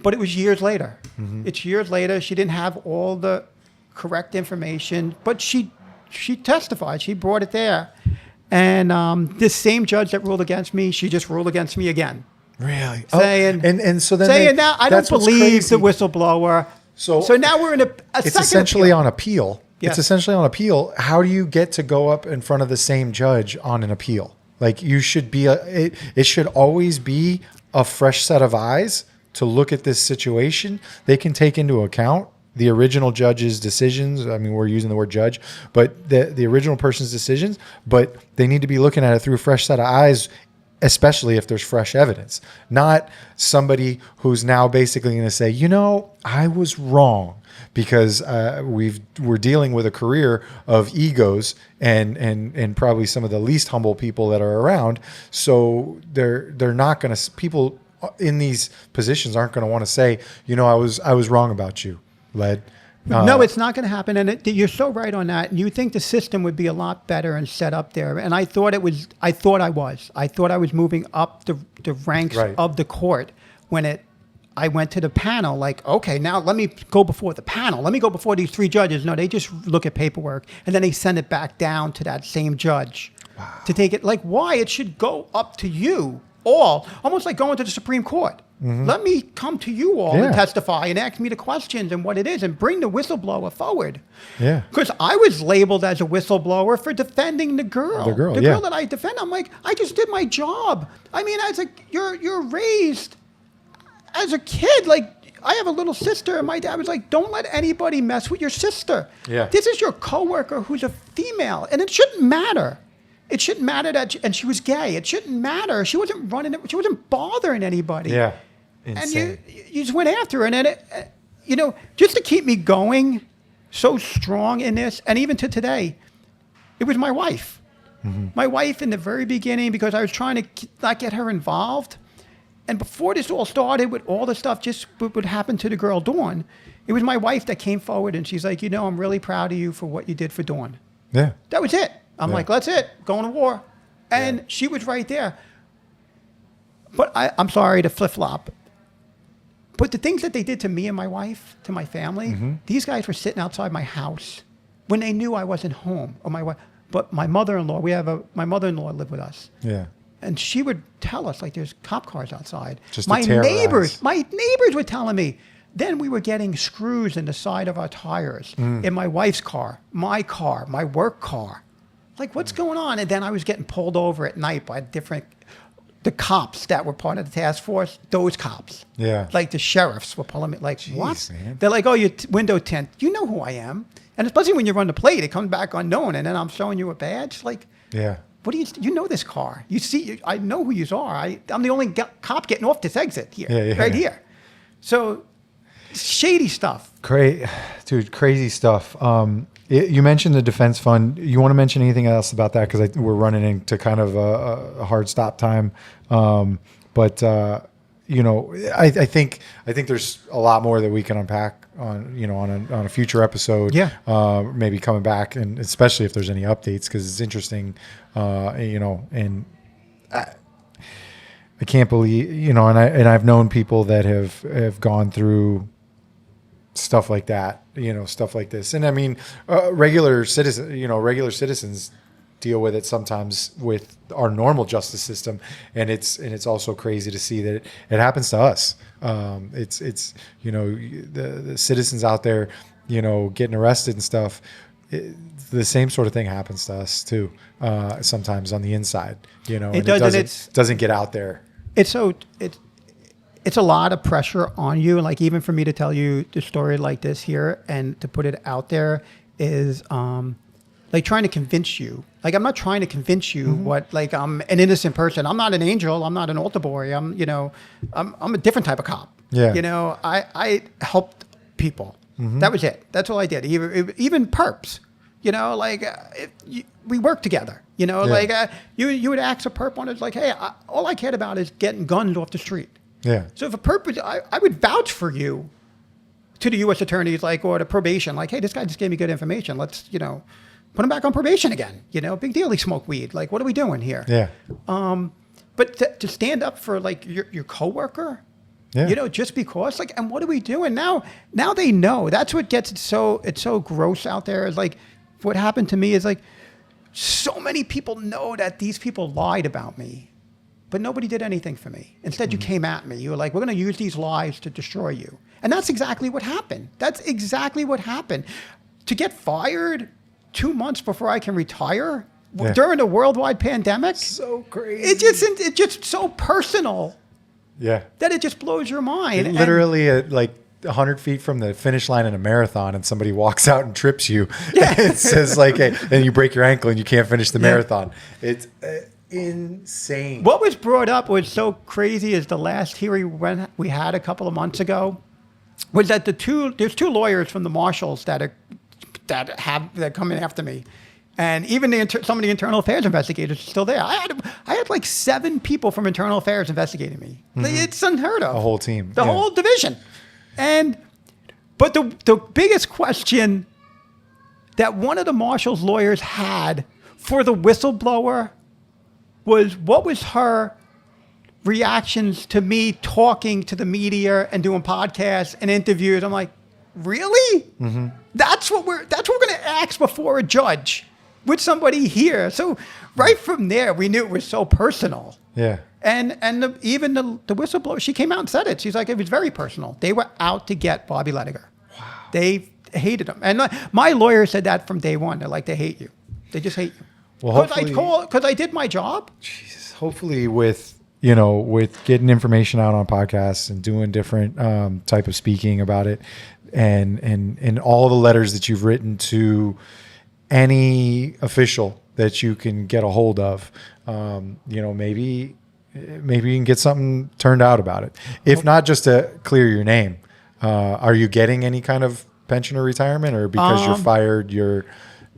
but it was years later. Mm-hmm. It's years later. She didn't have all the correct information, but she testified. She brought it there. And this same judge that ruled against me, she just ruled against me again. Really? Saying, and so then now I don't believe the whistleblower. So now we're in a it's second essentially appeal. on appeal. Yes. It's essentially on appeal. How do you get to go up in front of the same judge on an appeal? Like, you should be it should always be a fresh set of eyes to look at this situation. They can take into account the original judge's decisions. I mean, we're using the word judge, but the original person's decisions, but they need to be looking at it through a fresh set of eyes, especially if there's fresh evidence, not somebody who's now basically going to say, you know, I was wrong, because we're dealing with a career of egos and probably some of the least humble people that are around. So they're not going to, people in these positions aren't going to want to say, you know, I was wrong about you, Led. No, it's not going to happen. And you're so right on that. You think the system would be a lot better and set up there. And I thought I was moving up the ranks of the court when I went to the panel, like, okay, now let me go before the panel. Let me go before these 3 judges. No, they just look at paperwork and then they send it back down to that same judge to take it. Like, why? It should go up to you all, almost like going to the Supreme Court. Mm-hmm. Let me come to you all and testify and ask me the questions and what it is and bring the whistleblower forward. Yeah. Because I was labeled as a whistleblower for defending the girl. The girl that I defend. I'm like, I just did my job. I mean, you're raised as a kid. Like, I have a little sister, and my dad was like, don't let anybody mess with your sister. Yeah. This is your coworker who's a female, and it shouldn't matter. It shouldn't matter and she was gay. It shouldn't matter. She wasn't running it. She wasn't bothering anybody. Yeah. Insane. And you just went after her. And then, just to keep me going so strong in this, and even to today, It was my wife. My wife in the very beginning, because I was trying to not get her involved. And before this all started with all the stuff just would happen to the girl Dawn, it was my wife that came forward and she's like, I'm really proud of you for what you did for Dawn. Yeah. That was it. I'm like, that's it. Going to war. And she was right there. But I'm sorry to flip-flop. But the things that they did to me and my wife, to my family, these guys were sitting outside my house when they knew I wasn't home. Or my wife. But my mother-in-law, my mother-in-law lived with us. Yeah. And she would tell us, like, there's cop cars outside. Just to my terrorize. neighbors were telling me. Then we were getting screws in the side of our tires in my wife's car, my work car. Like, what's going on? And then I was getting pulled over at night by the cops that were part of the task force, those cops. Yeah. Like the sheriffs were pulling me. Like, Jeez, what? man. They're like, oh, your window tint. You know who I am. And especially when you run the plate, it comes back unknown. And then I'm showing you a badge. Like, Yeah. what do you know this car? You see, I know who you are. I'm the only cop getting off this exit here, right here. So shady stuff. Dude, crazy stuff. You mentioned the defense fund. You want to mention anything else about that? Because we're running into kind of a hard stop time. But I think there's a lot more that we can unpack on a future episode. Yeah. Maybe coming back, and especially if there's any updates, because it's interesting. And I can't believe, and I've known people that have gone through stuff like that, stuff like this. And I mean, regular citizens deal with it sometimes with our normal justice system. And it's also crazy to see that it happens to us. It's the citizens out there, getting arrested and stuff. The same sort of thing happens to us too. Sometimes on the inside, and it doesn't get out there. It's a lot of pressure on you. Like, even for me to tell you the story like this here and to put it out there is like trying to convince you. Like, I'm not trying to convince you what, like, I'm an innocent person. I'm not an angel. I'm not an altar boy. I'm a different type of cop. Yeah. I helped people. That was it. That's all I did. Even perps. We work together. Like you would ask a perp one. It's like, hey, all I cared about is getting guns off the street. Yeah. So if a perp, I would vouch for you to the U.S. attorneys, like, or the probation, like, hey, this guy just gave me good information. Let's, put him back on probation again. Big deal. He smoked weed. Like, what are we doing here? Yeah. But to stand up for, like, your coworker, just because, like, and what are we doing now? Now they know. That's what gets it's so gross out there. Is like, what happened to me is, like, so many people know that these people lied about me. But nobody did anything for me. Instead, you came at me. You were like, we're going to use these lies to destroy you. And that's exactly what happened. That's exactly what happened. To get fired 2 months before I can retire during a worldwide pandemic. So crazy. It's just so personal. Yeah. That it just blows your mind. Literally, like 100 feet from the finish line in a marathon, and somebody walks out and trips you. Yeah. It says, like, hey, and you break your ankle and you can't finish the marathon. It's insane. What was brought up was so crazy is the last hearing we had a couple of months ago was that there's two lawyers from the marshals that come in after me. And even some of the internal affairs investigators are still there. I had like 7 people from internal affairs investigating me. It's unheard of. A whole team. The whole division. But the biggest question that one of the marshals' lawyers had for the whistleblower was, what was her reactions to me talking to the media and doing podcasts and interviews? I'm like, really? That's what we're going to ask before a judge with somebody here. So right from there, we knew it was so personal. Yeah. And even the whistleblower, she came out and said it. She's like, it was very personal. They were out to get Bobby Ledogar. Wow. They hated him. And my lawyer said that from day one. They're like, they hate you. They just hate you. Well, Because I did my job. Jesus. Hopefully with getting information out on podcasts and doing different type of speaking about it, and all the letters that you've written to any official that you can get a hold of, maybe you can get something turned out about it. If not, just to clear your name. Are you getting any kind of pension or retirement, or because you're fired,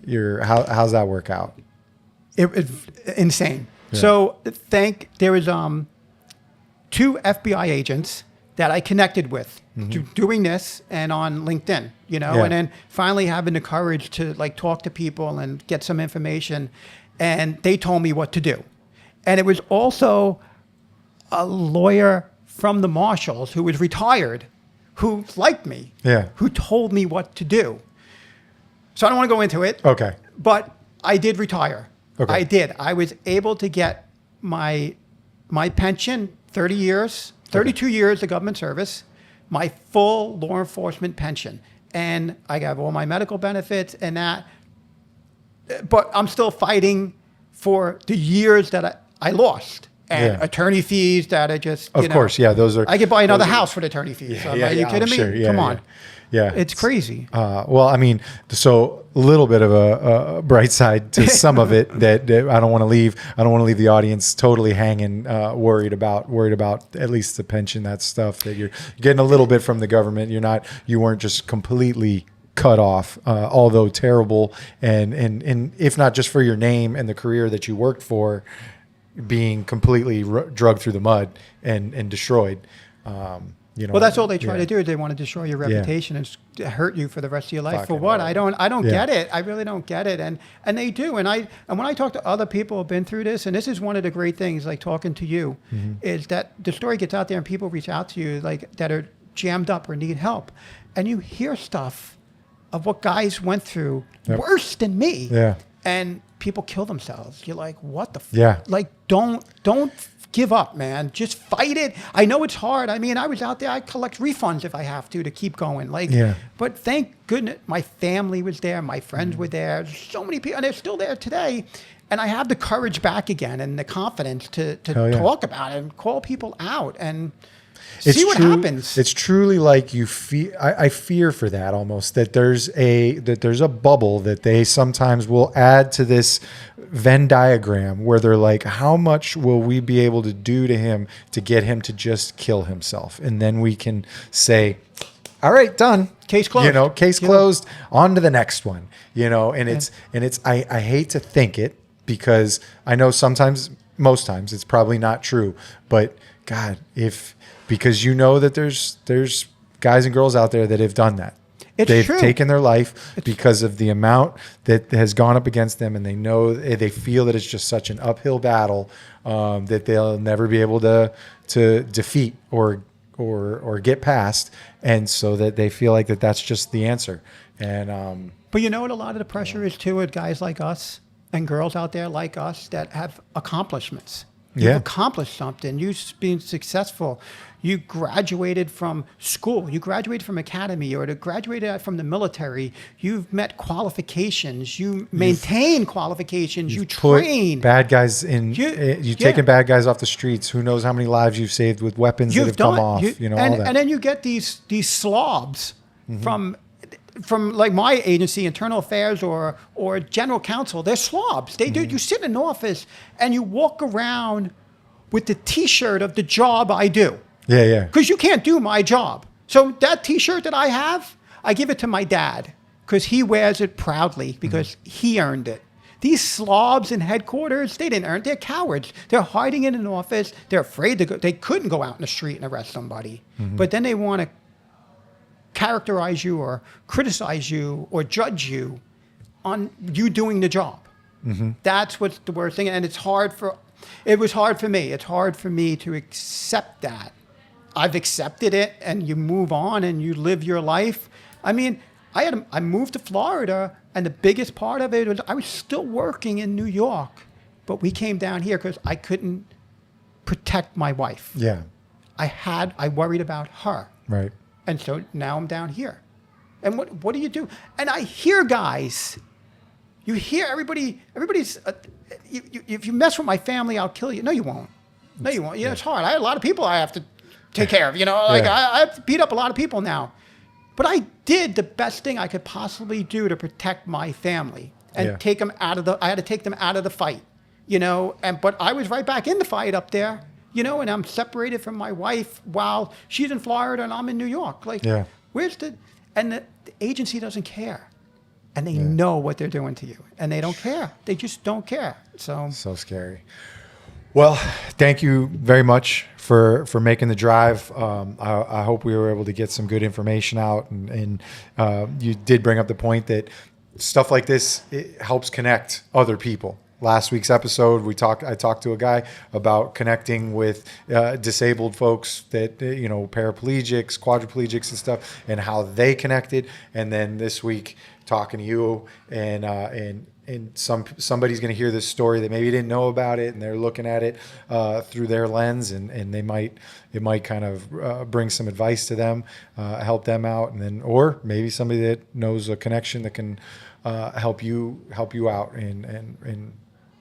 how's that work out? It's insane. So there was 2 FBI agents that I connected with doing this and on LinkedIn, and then finally having the courage to like talk to people and get some information, and they told me what to do. And it was also a lawyer from the Marshals who was retired, who liked me, who told me what to do. So I don't want to go into it. Okay. But I did retire. Okay. I did. I was able to get my pension, 30 years, 32 years of government service, my full law enforcement pension. And I got all my medical benefits and that. But I'm still fighting for the years that I lost. And attorney fees that are just, of course, those are. I could buy another house for the attorney fees. Are you kidding me? Sure. Come on. Yeah. It's crazy. Well, I mean, so a little bit of a bright side to some of it that I don't want to leave. I don't want to leave the audience totally hanging, worried about at least the pension, that stuff that you're getting a little bit from the government. You weren't just completely cut off, although terrible. And if not just for your name and the career that you worked for, being completely drugged through the mud and destroyed. Well, that's all they try to do. Is they want to destroy your reputation and hurt you for the rest of your life. Fucking for what? right. I don't get it. I really don't get it. And they do. And when I talk to other people who've been through this, and this is one of the great things, like talking to you, is that the story gets out there and people reach out to you like that are jammed up or need help, and you hear stuff of what guys went through worse than me. Yeah. And people kill themselves. You're like, what the Like, don't give up, man. Just fight it. I know it's hard. I mean, I was out there. I collect refunds if I have to keep going. But thank goodness my family was there. My friends were there. So many people, and they're still there today. And I have the courage back again and the confidence to talk about it and call people out and see what happens. It's truly like you feel. I fear for that almost, that there's a bubble that they sometimes will add to this Venn diagram where they're like, how much will we be able to do to him to get him to just kill himself, and then we can say, all right, done, case closed. Case closed. On to the next one. And it's I hate to think it, because I know most times it's probably not true, but God, because that there's guys and girls out there that have done that. They've taken their life because of the amount that has gone up against them, and they feel that it's just such an uphill battle that they'll never be able to defeat or get past, and so that they feel like that's just the answer. And but you know what? A lot of the pressure is too with guys like us and girls out there like us that have accomplishments. You've accomplished something. You've been successful. You graduated from school. You graduated from academy, or graduated from the military. You've met qualifications. You maintain qualifications. You train. Bad guys you've taken bad guys off the streets. Who knows how many lives you've saved with weapons that have come off. All that. And then you get these slobs from like my agency, internal affairs or general counsel. They're slobs. They do. You sit in an office and you walk around with the T-shirt of the job I do. Yeah. Because you can't do my job. So that T-shirt that I have, I give it to my dad because he wears it proudly because he earned it. These slobs in headquarters, they didn't earn it. They're cowards. They're hiding in an office. They're afraid to go. They couldn't go out in the street and arrest somebody. But then they want to characterize you or criticize you or judge you on you doing the job. That's what's the worst thing. And it was hard for me. It's hard for me to accept that. I've accepted it, and you move on and you live your life. I mean, I moved to Florida, and the biggest part of it was I was still working in New York, but we came down here because I couldn't protect my wife. Yeah. I worried about her. Right. And so now I'm down here. And what do you do? And I hear guys, you hear everybody's, if you mess with my family, I'll kill you. No, you won't. No, you won't. It's hard. I have a lot of people I have to take care of. I have to beat up a lot of people now. But I did the best thing I could possibly do to protect my family and take them I had to take them out of the fight, but I was right back in the fight up there. And I'm separated from my wife while she's in Florida and I'm in New York. And the agency doesn't care. and they know what they're doing to you, and they don't care. They just don't care. So scary. Well, thank you very much for making the drive. I hope we were able to get some good information out, and you did bring up the point that stuff like this, it helps connect other people. Last week's episode, I talked to a guy about connecting with disabled folks that, paraplegics, quadriplegics and stuff, and how they connected. And then this week, talking to you, and somebody's going to hear this story that maybe didn't know about it, and they're looking at it through their lens, and it might kind of bring some advice to them, help them out, and then, or maybe somebody that knows a connection that can help you out and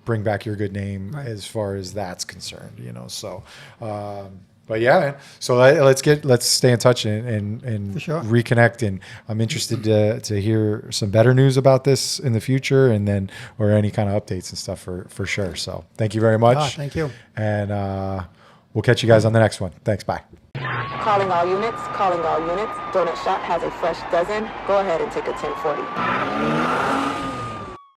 bring back your good name as far as that's concerned, So, but yeah, man. So let's stay in touch and For sure. reconnect. And I'm interested to hear some better news about this in the future, and then or any kind of updates and stuff for sure. So thank you very much. Thank you. And we'll catch you guys on the next one. Thanks. Bye. Calling all units, calling all units. Donut Shop has a fresh dozen. Go ahead and take a 1040.